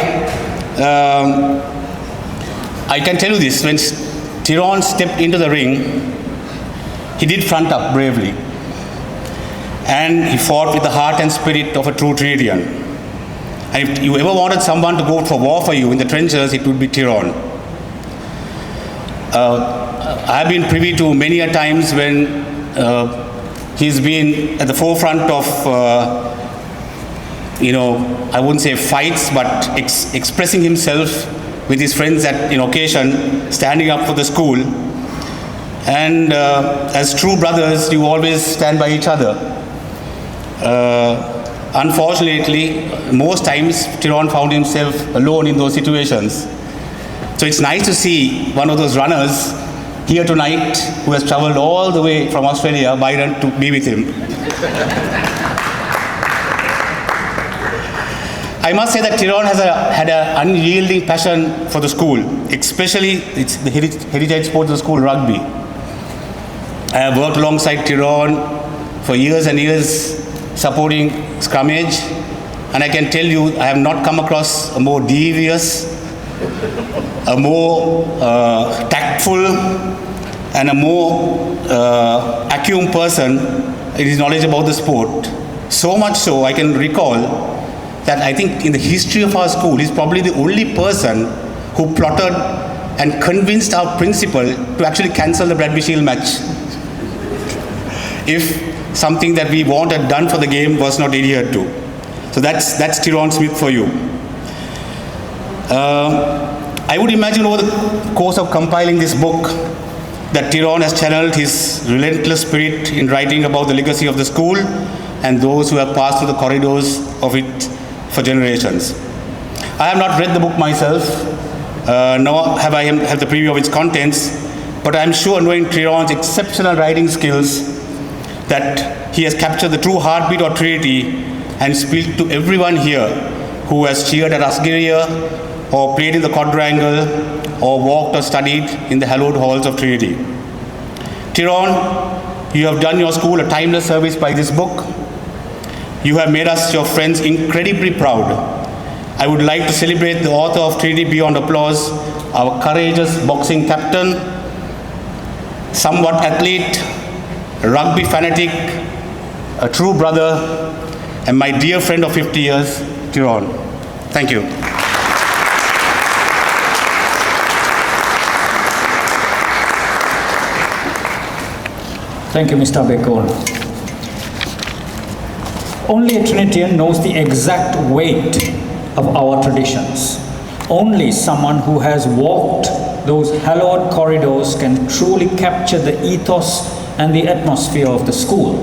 I can tell you this, when Tyrone stepped into the ring, he did front up bravely. And he fought with the heart and spirit of a true Trinitian. And if you ever wanted someone to go for war for you in the trenches, it would be Tyrone. I've been privy to many a times when he's been at the forefront of I wouldn't say fights, but expressing himself with his friends at occasion, standing up for the school. And as true brothers, you always stand by each other. Unfortunately, most times Tyrone found himself alone in those situations. So it's nice to see one of those runners here tonight who has traveled all the way from Australia, Byron, to be with him. I must say that Tyrone has had an unyielding passion for the school, especially the heritage sports of the school, rugby. I have worked alongside Tyrone for years and years supporting scrummage, and I can tell you I have not come across a more devious, a more tactful, and a more acumen person in his knowledge about the sport. So much so, I can recall that I think in the history of our school, he's probably the only person who plotted and convinced our principal to actually cancel the Bradby Shield match if something that we wanted done for the game was not adhered to. So that's Tyrone Smith for you. I would imagine over the course of compiling this book that Tyrone has channeled his relentless spirit in writing about the legacy of the school and those who have passed through the corridors of it for generations. I have not read the book myself, nor have I had the preview of its contents, but I am sure, knowing Tyrone's exceptional writing skills, that he has captured the true heartbeat of Trinity and speak to everyone here who has cheered at Asgiria, or played in the quadrangle, or walked or studied in the hallowed halls of Trinity. Tyrone, you have done your school a timeless service by this book. You have made us, your friends, incredibly proud. I would like to celebrate the author of Trinity Beyond Applause, our courageous boxing captain, somewhat athlete, a rugby fanatic, a true brother, and my dear friend of 50 years, Tyrone. Thank you. Thank you, Mr. Bekon. Only a Trinitian knows the exact weight of our traditions. Only someone who has walked those hallowed corridors can truly capture the ethos and the atmosphere of the school,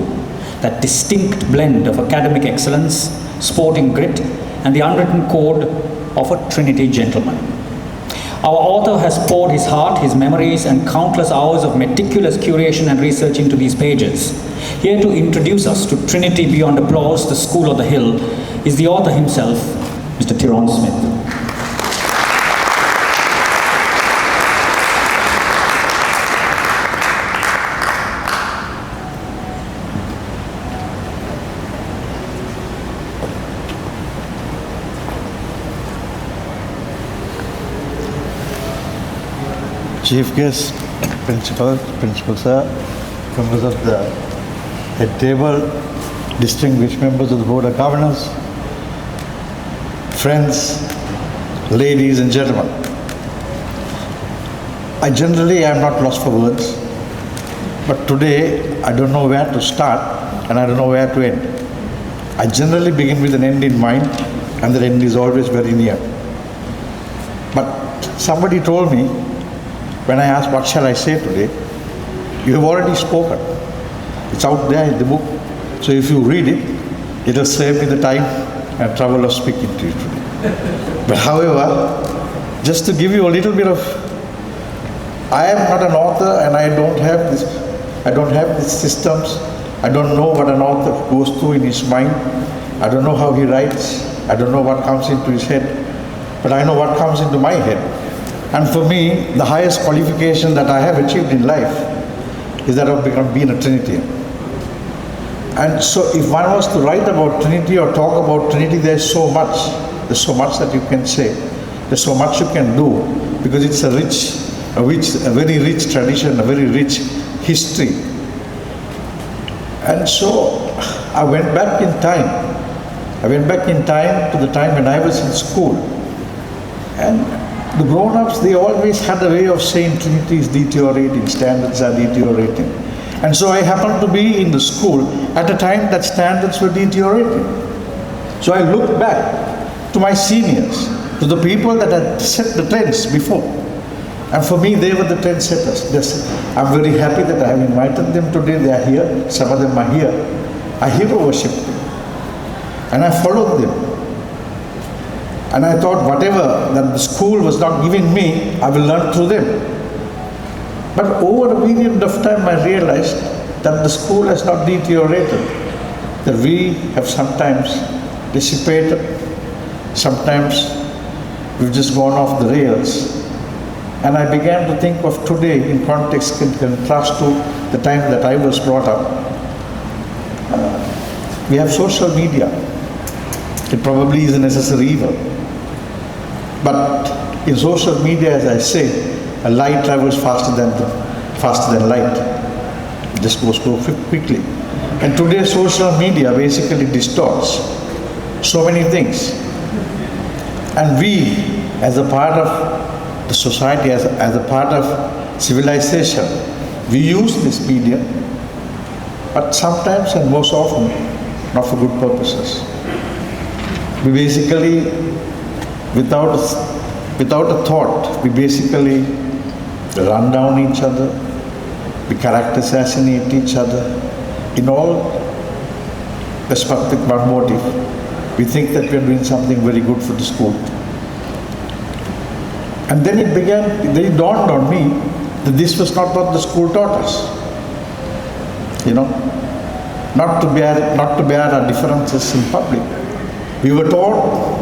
that distinct blend of academic excellence, sporting grit, and the unwritten code of a Trinity gentleman. Our author has poured his heart, his memories, and countless hours of meticulous curation and research into these pages. Here to introduce us to Trinity beyond applause, the School of the Hill, is the author himself, Mr. Tyrone Smith. Chief guest, principal sir, members of the head table, distinguished members of the Board of Governors, friends, ladies and gentlemen. I generally am not lost for words, but today I don't know where to start and I don't know where to end. I generally begin with an end in mind, and the end is always very near. But somebody told me, when I asked what shall I say today, you have already spoken. It's out there in the book. So if you read it, it will save me the time and trouble of speaking to you today. But however, just to give you a little bit of, I am not an author and I don't have these systems. I don't know what an author goes through in his mind. I don't know how he writes. I don't know what comes into his head. But I know what comes into my head. And for me, the highest qualification that I have achieved in life is that of being a Trinitian. And so if one was to write about Trinity or talk about Trinity, there's so much that you can say. There's so much you can do, because it's a very rich tradition, a very rich history. And so I went back in time. I went back in time to the time when I was in school. And the grown-ups, they always had a way of saying Trinity is deteriorating, standards are deteriorating. And so I happened to be in the school at a time that standards were deteriorating. So I looked back to my seniors, to the people that had set the trends before. And for me, they were the trend setters. I'm very happy that I have invited them today. They are here. Some of them are here. I hero worshipped them. And I followed them. And I thought whatever that the school was not giving me, I will learn through them. But over a period of time, I realized that the school has not deteriorated, that we have sometimes dissipated, sometimes we've just gone off the rails. And I began to think of today in context, in contrast to the time that I was brought up. We have social media. It probably is a necessary evil. But in social media, as I say, a light travels faster than light. It just goes so quickly. And today, social media basically distorts so many things. And we, as a part of the society, as a part of civilization, we use this media, but sometimes and most often, not for good purposes. We basically, without a thought, we basically run down each other, we character assassinate each other, in all respect with one motive. We think that we are doing something very good for the school. And then it dawned on me that this was not what the school taught us. You know, not to bear our differences in public. We were taught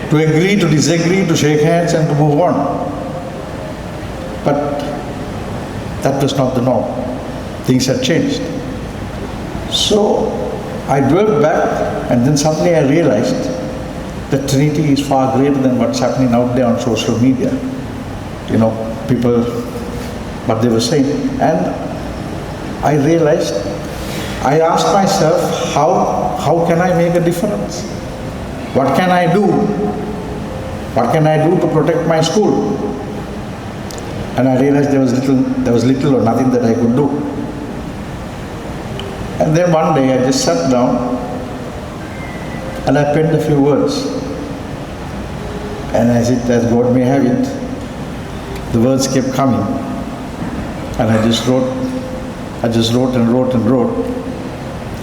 to agree, to disagree, to shake hands and to move on. But that was not the norm. Things had changed. So I dwelled back, and then suddenly I realized that Trinity is far greater than what's happening out there on social media. You know, people, what they were saying. And I realized, I asked myself, how can I make a difference? What can I do? What can I do to protect my school? And I realized there was little or nothing that I could do. And then one day I just sat down and I penned a few words. And as God may have it, the words kept coming. And I just wrote and wrote and wrote.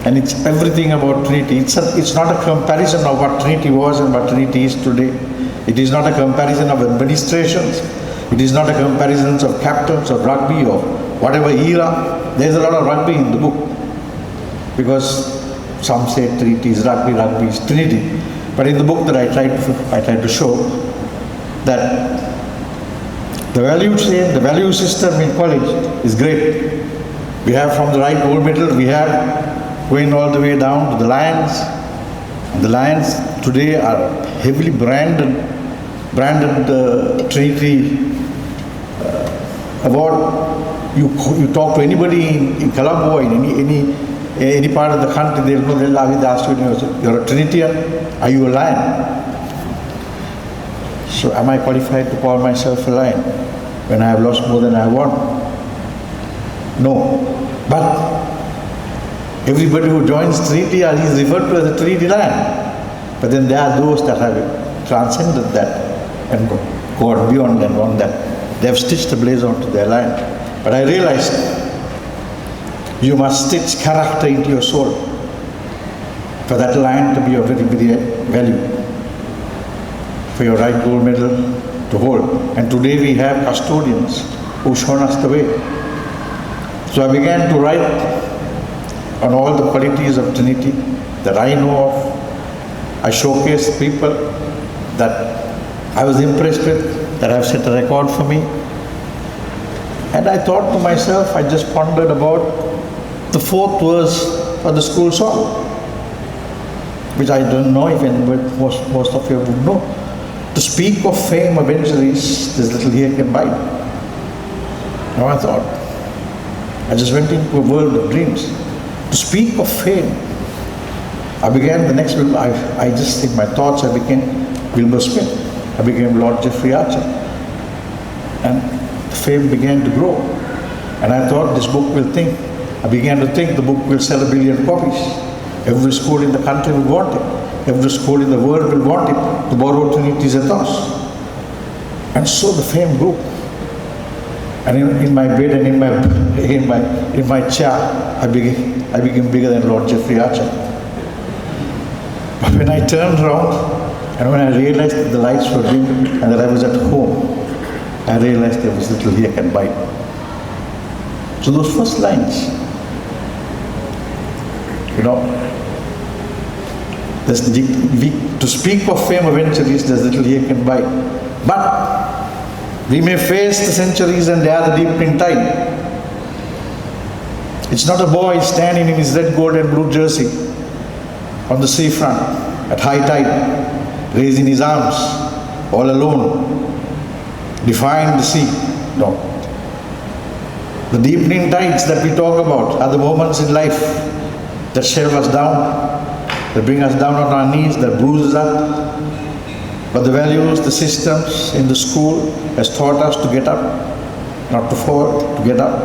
And it's everything about Trinity. It's not a comparison of what Trinity was and what Trinity is today. It is not a comparison of administrations. It is not a comparison of captains of rugby or whatever era. There's a lot of rugby in the book. Because some say Trinity is rugby, rugby is Trinity. But in the book that I tried to show that the value chain, the value system in college is great. We have from the right gold medal, we have going all the way down to the Lions. And the Lions today are heavily branded Trinity award. You talk to anybody in Colombo, in any part of the country, they'll ask you, you're a Trinitian, are you a Lion? So am I qualified to call myself a Lion when I have lost more than I won? No. But everybody who joins Trinity is referred to as a Trinity Lion. But then there are those that have transcended that and gone beyond and on that. They have stitched a blaze onto their lion. But I realized you must stitch character into your soul for that lion to be of very, very value, for your right gold medal to hold. And today we have custodians who've shown us the way. So I began to write on all the qualities of Trinity that I know of. I showcased people that I was impressed with, that have set a record for me. And I thought to myself, I just pondered about the fourth verse of the school song, which I don't know if anybody, most of you would know. To speak of fame of injuries, this little here can bite. Now I thought, I just went into a world of dreams. To speak of fame, I began the next, I just in my thoughts, I became Wilbur Smith. I became Lord Jeffrey Archer. And the fame began to grow. And I thought this book will think. I began to think the book will sell 1 billion copies. Every school in the country will want it. Every school in the world will want it to borrow Trinity's ethos. And so the fame grew. And in my bed and in my chair, I became bigger than Lord Jeffrey Archer. But when I turned around and when I realized that the lights were dim and that I was at home, I realized there was little here can bite. So those first lines, to speak of fame of centuries, there's little here can bite. But we may face the centuries and they are the deepening tide. It's not a boy standing in his red, gold and blue jersey on the seafront at high tide, raising his arms, all alone, defying the sea. No. The deepening tides that we talk about are the moments in life that shave us down, that bring us down on our knees, that bruise us up. But the values, the systems in the school has taught us to get up, not to fall, to get up.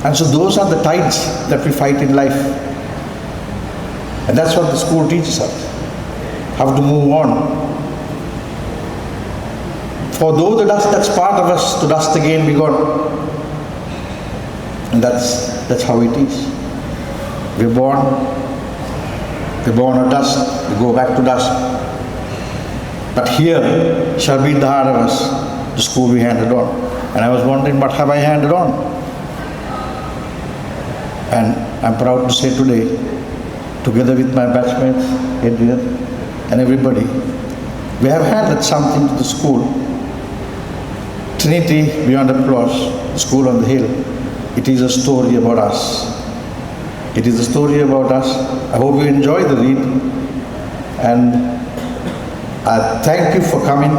And so those are the tides that we fight in life. And that's what the school teaches us, how to move on. For though the dust that's part of us, to dust again be gone. And that's how it is. We're born of dust, we go back to dust. But here shall be the heart of us, the school we handed on. And I was wondering, what have I handed on? And I'm proud to say today, together with my batchmates, Adrian, and everybody, we have handed something to the school. Trinity Beyond Applause, the school on the hill. It is a story about us. It is a story about us. I hope you enjoy the read. And I thank you for coming.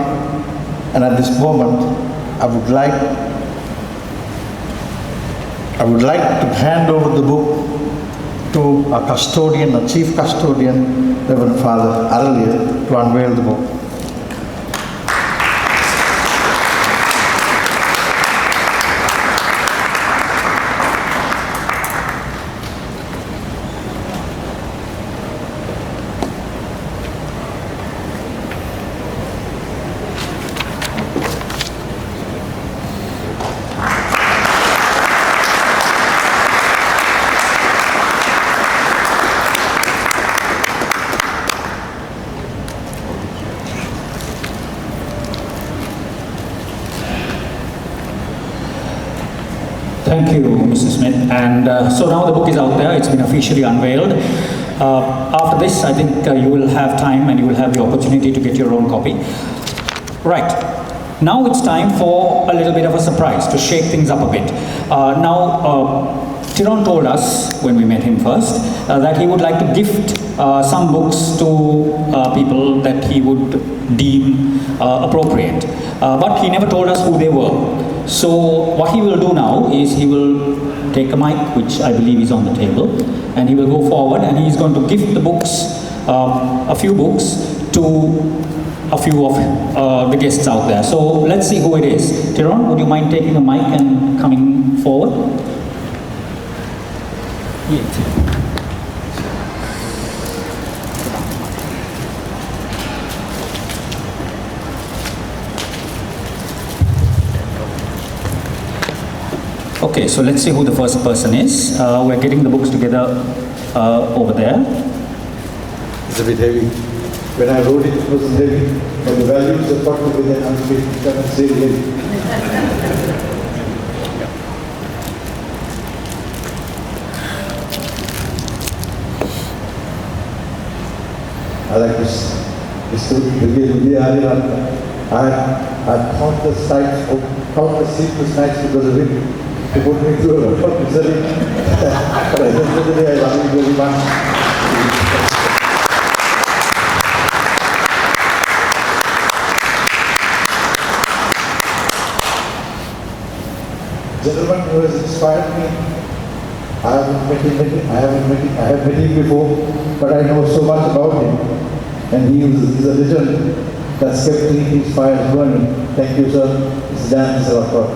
And at this moment, I would like to hand over the book to our custodian, our chief custodian, Reverend Father Aralia, to unveil the book. Thank you, Mr. Smith. And so now the book is out there. It's been officially unveiled. After this, I think you will have time and you will have the opportunity to get your own copy. Right. Now it's time for a little bit of a surprise to shake things up a bit. Tyrone told us when we met him first that he would like to gift some books to people that he would deem appropriate. But he never told us who they were. So what he will do now is he will take a mic, which I believe is on the table, and he will go forward and he is going to gift the books, a few books, to a few of the guests out there. So let's see who it is. Tyrone, would you mind taking a mic and coming forward? Okay, so let's see who the first person is. We're getting the books together over there. It's a bit heavy. When I wrote it, it wasn't heavy. But the values are part of it, and I'm say heavy. I like this story. I countless nights, countless sleepless nights because of it. To put me through a lot of misery. But at the end of the day, I love you very much. Gentleman who has inspired me. I have met him before, but I know so much about him. And he is a legend that's kept his fires burning. Thank you, sir. It's Dan Salakot.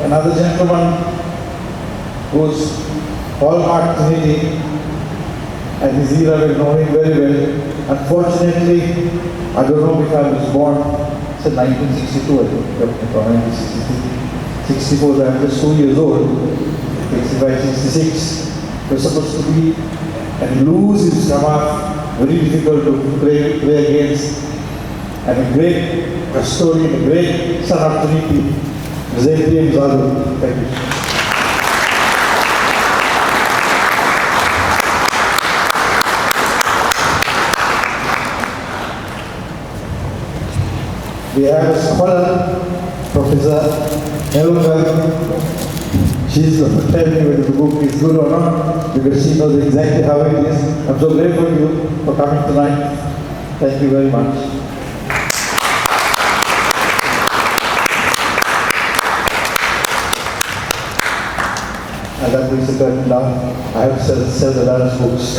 Another gentleman who's hallmark Trinity, and his era will know him very well. Unfortunately, I don't know if I was born, it's 1962, I think, 1964, so I'm just 2 years old. 65, 66, we're supposed to be, and lose his stomach, very difficult to play against, and a great custodian, a great son of Trinity. Thank you. We have a scholar, Professor Lanka. She's going to tell me whether the book is good or not, because she knows exactly how it is. I'm so grateful to you for coming tonight. Thank you very much. And that brings the curtain down. I have sell the last books.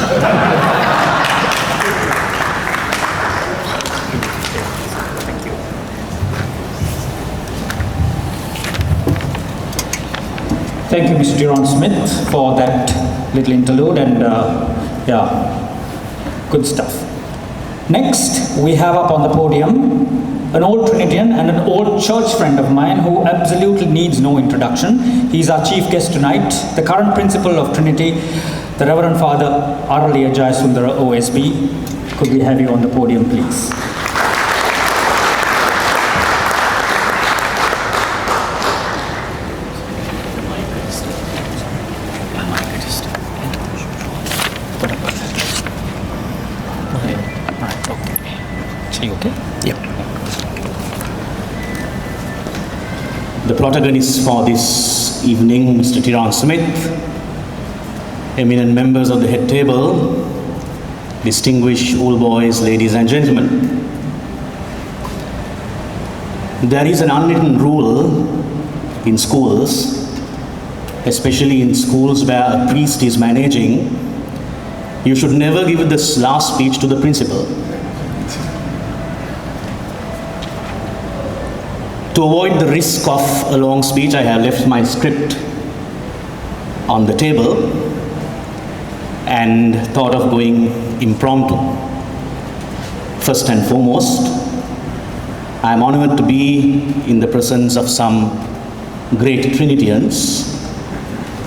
Thank you, Mr. Tyrone Smith, for that little interlude, and good stuff. Next, we have up on the podium an old Trinitian and an old church friend of mine who absolutely needs no introduction. He's our chief guest tonight, the current principal of Trinity, the Reverend Father Araliya Jayasundara OSB. Could we have you on the podium, please? The protagonists for this evening, Mr. Tyrone Smith, eminent members of the head table, distinguished old boys, ladies and gentlemen. There is an unwritten rule in schools, especially in schools where a priest is managing. You should never give this last speech to the principal. To avoid the risk of a long speech, I have left my script on the table and thought of going impromptu. First and foremost, I am honored to be in the presence of some great Trinitians.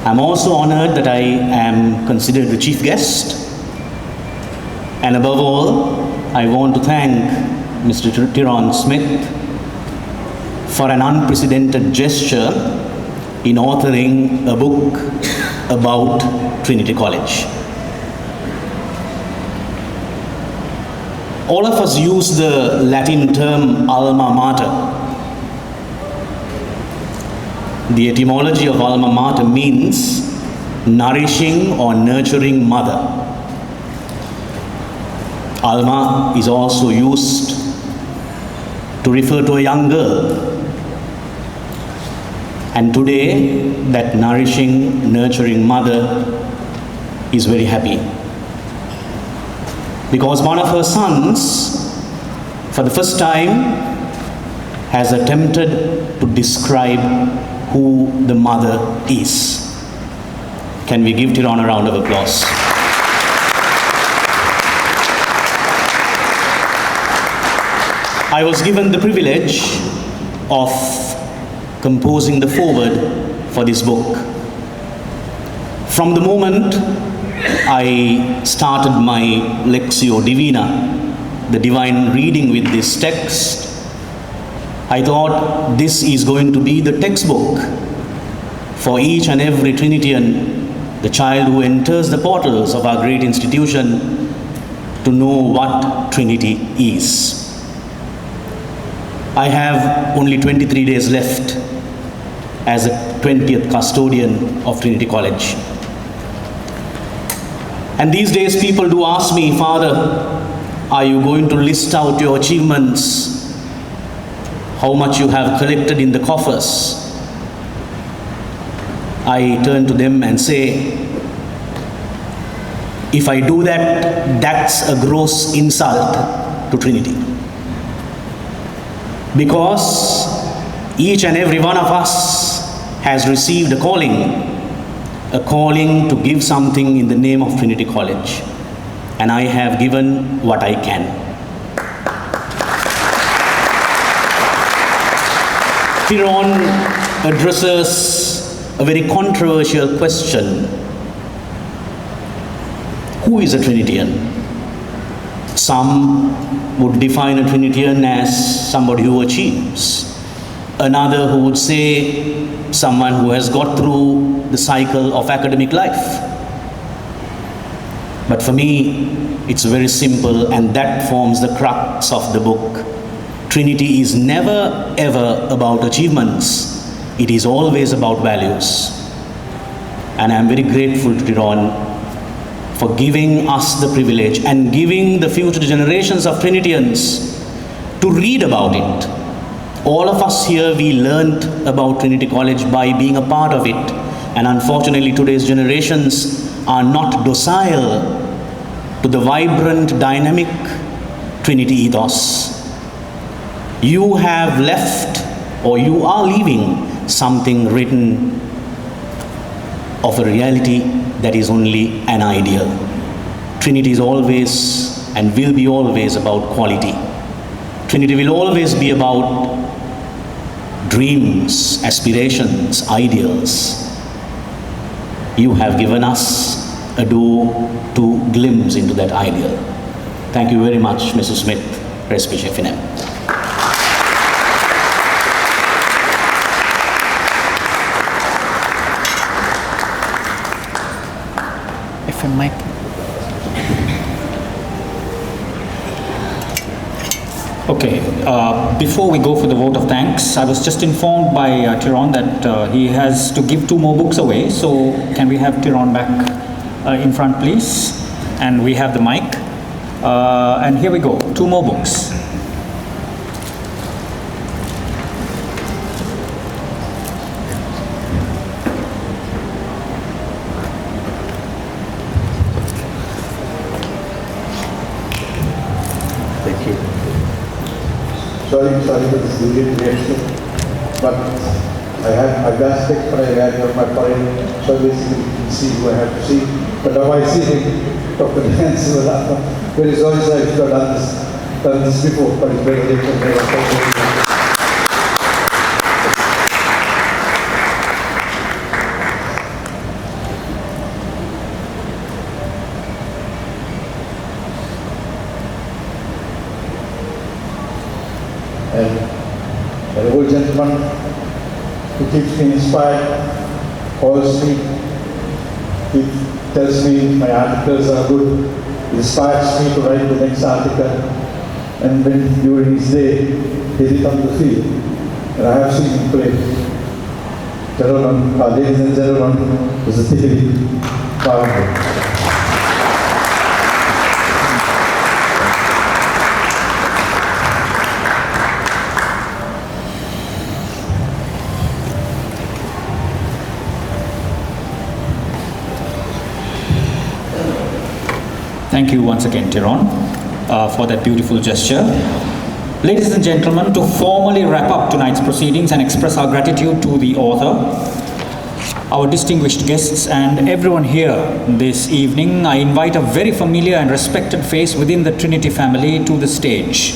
I'm also honored that I am considered the chief guest. And above all, I want to thank Mr. Tyrone Smith for an unprecedented gesture in authoring a book about Trinity College. All of us use the Latin term alma mater. The etymology of alma mater means nourishing or nurturing mother. Alma is also used to refer to a young girl. And today, that nourishing, nurturing mother is very happy. Because one of her sons, for the first time, has attempted to describe who the mother is. Can we give Tyrone a round of applause? I was given the privilege of composing the foreword for this book. From the moment I started my Lectio Divina, the divine reading with this text, I thought this is going to be the textbook for each and every Trinitian, the child who enters the portals of our great institution, to know what Trinity is. I have only 23 days left as a 20th custodian of Trinity College. And these days people do ask me, Father, are you going to list out your achievements? How much you have collected in the coffers? I turn to them and say, if I do that, that's a gross insult to Trinity. Because each and every one of us has received a calling to give something in the name of Trinity College. And I have given what I can. Tyrone addresses a very controversial question. Who is a Trinitian? Some would define a Trinitian as somebody who achieves. Another who would say someone who has got through the cycle of academic life. But for me, it's very simple, and that forms the crux of the book. Trinity is never ever about achievements. It is always about values. And I'm very grateful to Tyrone for giving us the privilege and giving the future generations of Trinitians to read about it. All of us here, we learned about Trinity College by being a part of it. And unfortunately, today's generations are not docile to the vibrant, dynamic Trinity ethos. You have left, or you are leaving, something written of a reality that is only an ideal. Trinity is always and will be always about quality. Trinity will always be about dreams, aspirations, ideals. You have given us a door to glimpse into that ideal. Thank you very much, Mrs. Smith, Respice Finem. FM mic. Okay, before we go for the vote of thanks, I was just informed by Tyrone that he has to give 2 more books away. So can we have Tyrone back in front, please? And we have the mic. And here we go, 2 more books. Thank you. Sorry for this immediate reaction, but I have advanced tech for my foreign service to see who I have to see. But now I see him, Dr. Dance, very sorry sir, if you have done this before, but it's very different. and an old gentleman who keeps me inspired, calls me, he tells me my articles are good, inspires me to write the next article, and when during his day, he returns to the field, and I have seen him play. Tyrone, ladies and gentlemen, is a typically powerful. Thank you once again, Tyrone, for that beautiful gesture. Ladies and gentlemen, to formally wrap up tonight's proceedings and express our gratitude to the author, our distinguished guests, and everyone here this evening, I invite a very familiar and respected face within the Trinity family to the stage.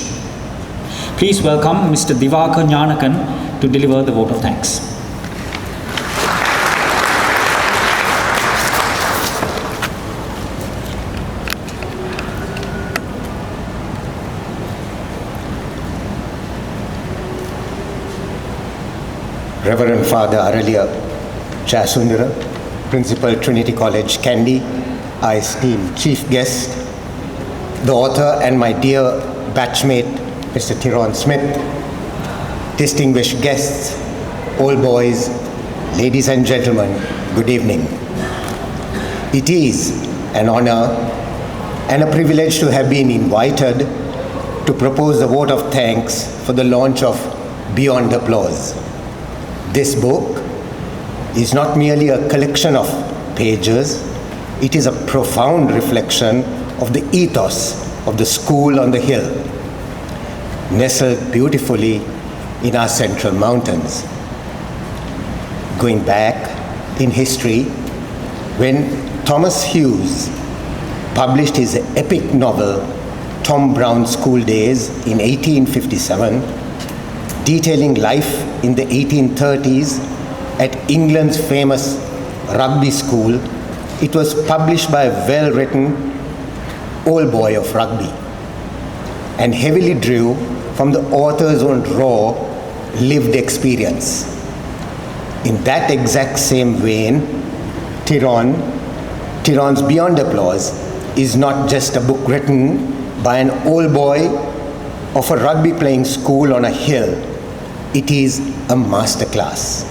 Please welcome Mr. Divakar Gnanakan to deliver the vote of thanks. Reverend Father Aralia Chasundara, Principal Trinity College, Kandy, our esteemed chief guest, the author and my dear batchmate, Mr. Tyrone Smith, distinguished guests, old boys, ladies and gentlemen, good evening. It is an honor and a privilege to have been invited to propose a vote of thanks for the launch of Beyond Applause. This book is not merely a collection of pages, it is a profound reflection of the ethos of the school on the hill, nestled beautifully in our central mountains. Going back in history, when Thomas Hughes published his epic novel, Tom Brown's School Days, in 1857, detailing life in the 1830s at England's famous rugby school, it was published by a well-written old boy of rugby and heavily drew from the author's own raw, lived experience. In that exact same vein, Tyrone's Beyond Applause is not just a book written by an old boy of a rugby-playing school on a hill. It is a masterclass,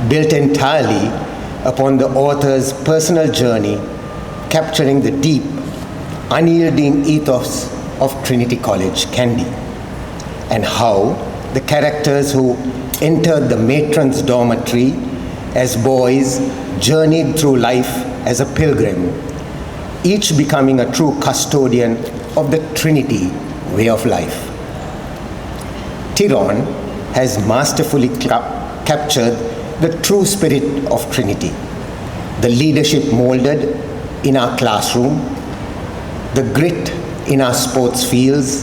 built entirely upon the author's personal journey, capturing the deep, unyielding ethos of Trinity College, Kandy, and how the characters who entered the matron's dormitory as boys journeyed through life as a pilgrim, each becoming a true custodian of the Trinity way of life. Tyrone has masterfully captured the true spirit of Trinity, the leadership molded in our classroom, the grit in our sports fields,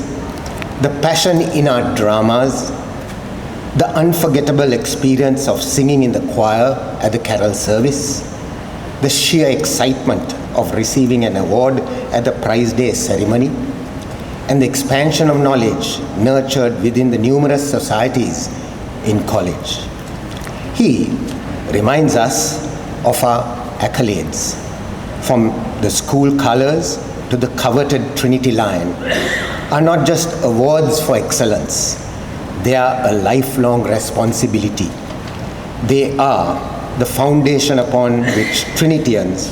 the passion in our dramas, the unforgettable experience of singing in the choir at the carol service, the sheer excitement of receiving an award at the prize day ceremony, and the expansion of knowledge nurtured within the numerous societies in college. He reminds us of our accolades, from the school colors to the coveted Trinity Lion, are not just awards for excellence. They are a lifelong responsibility. They are the foundation upon which Trinitians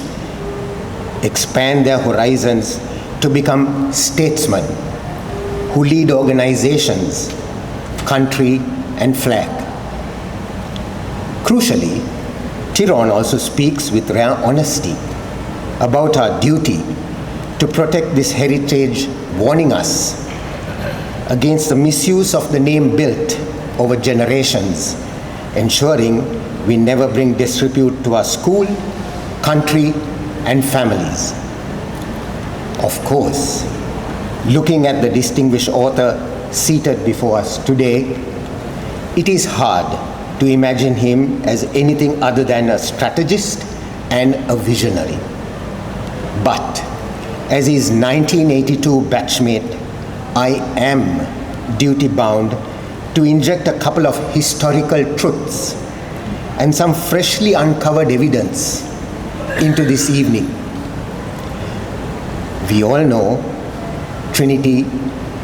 expand their horizons to become statesmen who lead organizations, country, and flag. Crucially, Tyrone also speaks with rare honesty about our duty to protect this heritage, warning us against the misuse of the name built over generations, ensuring we never bring disrepute to our school, country, and families. Of course, looking at the distinguished author seated before us today, it is hard to imagine him as anything other than a strategist and a visionary. But as his 1982 batchmate, I am duty-bound to inject a couple of historical truths and some freshly uncovered evidence into this evening. We all know Trinity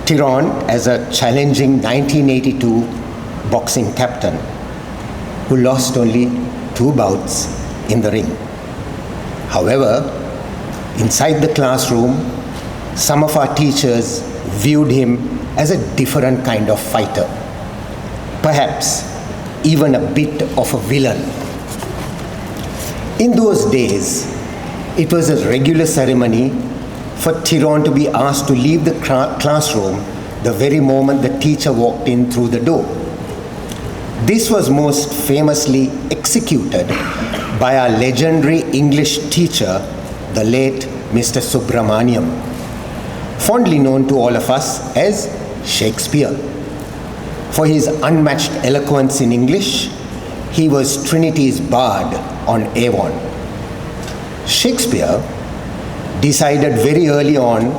Tyrone as a challenging 1982 boxing captain who lost only 2 bouts in the ring. However, inside the classroom, some of our teachers viewed him as a different kind of fighter, perhaps even a bit of a villain. In those days, it was a regular ceremony for Tyrone to be asked to leave the classroom the very moment the teacher walked in through the door. This was most famously executed by our legendary English teacher, the late Mr. Subramaniam, fondly known to all of us as Shakespeare. For his unmatched eloquence in English, he was Trinity's bard on Avon. Shakespeare decided very early on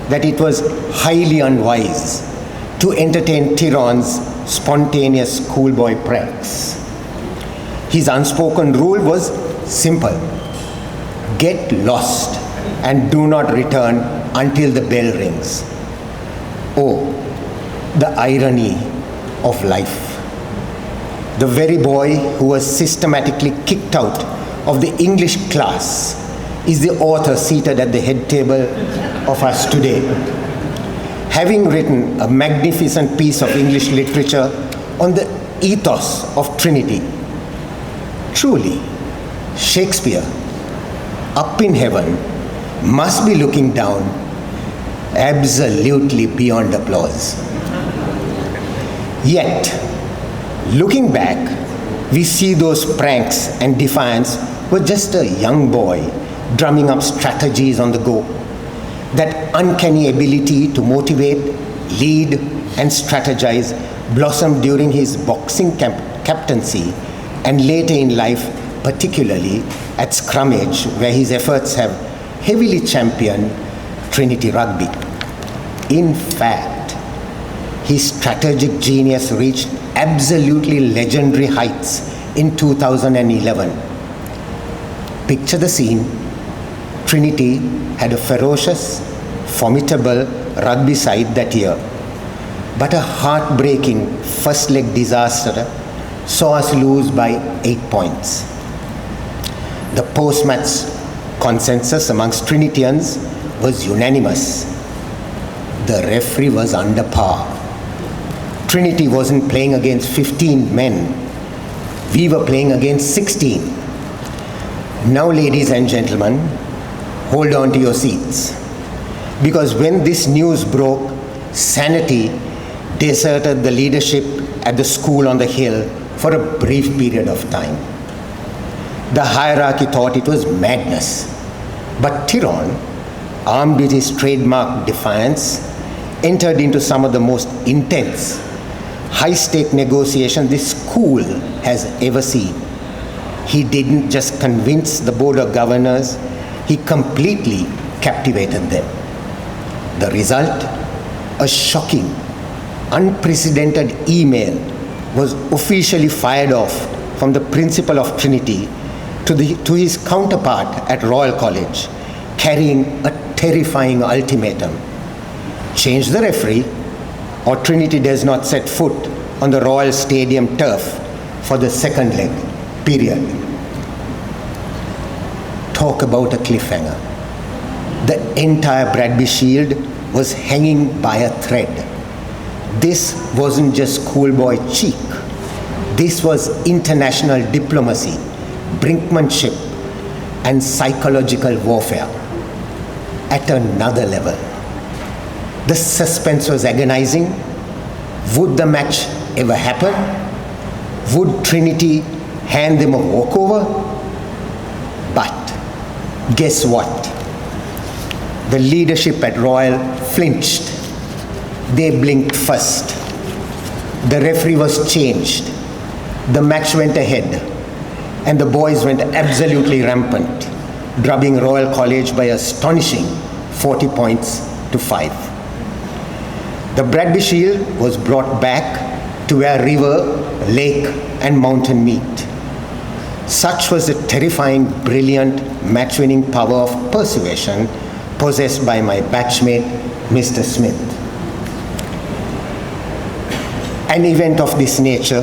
that it was highly unwise to entertain Tyrone's spontaneous schoolboy pranks. His unspoken rule was simple: get lost and do not return until the bell rings. Oh, the irony of life. The very boy who was systematically kicked out of the English class is the author seated at the head table of us today, having written a magnificent piece of English literature on the ethos of Trinity. Truly, Shakespeare, up in heaven, must be looking down, absolutely beyond applause. Yet, looking back, we see those pranks and defiance were just a young boy drumming up strategies on the go. That uncanny ability to motivate, lead, and strategize blossomed during his boxing captaincy and later in life, particularly at Scrummage, where his efforts have heavily championed Trinity Rugby. In fact, his strategic genius reached absolutely legendary heights in 2011. Picture the scene. Trinity had a ferocious, formidable rugby side that year, but a heartbreaking first leg disaster saw us lose by 8 points. The post-match consensus amongst Trinitians was unanimous. The referee was under par. Trinity wasn't playing against 15 men. We were playing against 16. Now, ladies and gentlemen, hold on to your seats. Because when this news broke, sanity deserted the leadership at the school on the hill for a brief period of time. The hierarchy thought it was madness. But Tyrone, armed with his trademark defiance, entered into some of the most intense, high-stake negotiations this school has ever seen. He didn't just convince the Board of Governors, he completely captivated them. The result? A shocking, unprecedented email was officially fired off from the principal of Trinity to his counterpart at Royal College, carrying a terrifying ultimatum. Change the referee, or Trinity does not set foot on the Royal Stadium turf for the second leg, period. Talk about a cliffhanger. The entire Bradby Shield was hanging by a thread. This wasn't just schoolboy cheek. This was international diplomacy, brinkmanship, and psychological warfare at another level. The suspense was agonizing. Would the match ever happen? Would Trinity hand them a walkover? But guess what? The leadership at Royal flinched. They blinked first. The referee was changed. The match went ahead, and the boys went absolutely rampant, drubbing Royal College by astonishing 40 points to 5. The Bradby Shield was brought back to where river, lake, and mountain meet. Such was the terrifying, brilliant, match-winning power of persuasion possessed by my batchmate, Mr. Smith. An event of this nature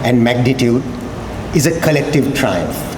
and magnitude is a collective triumph.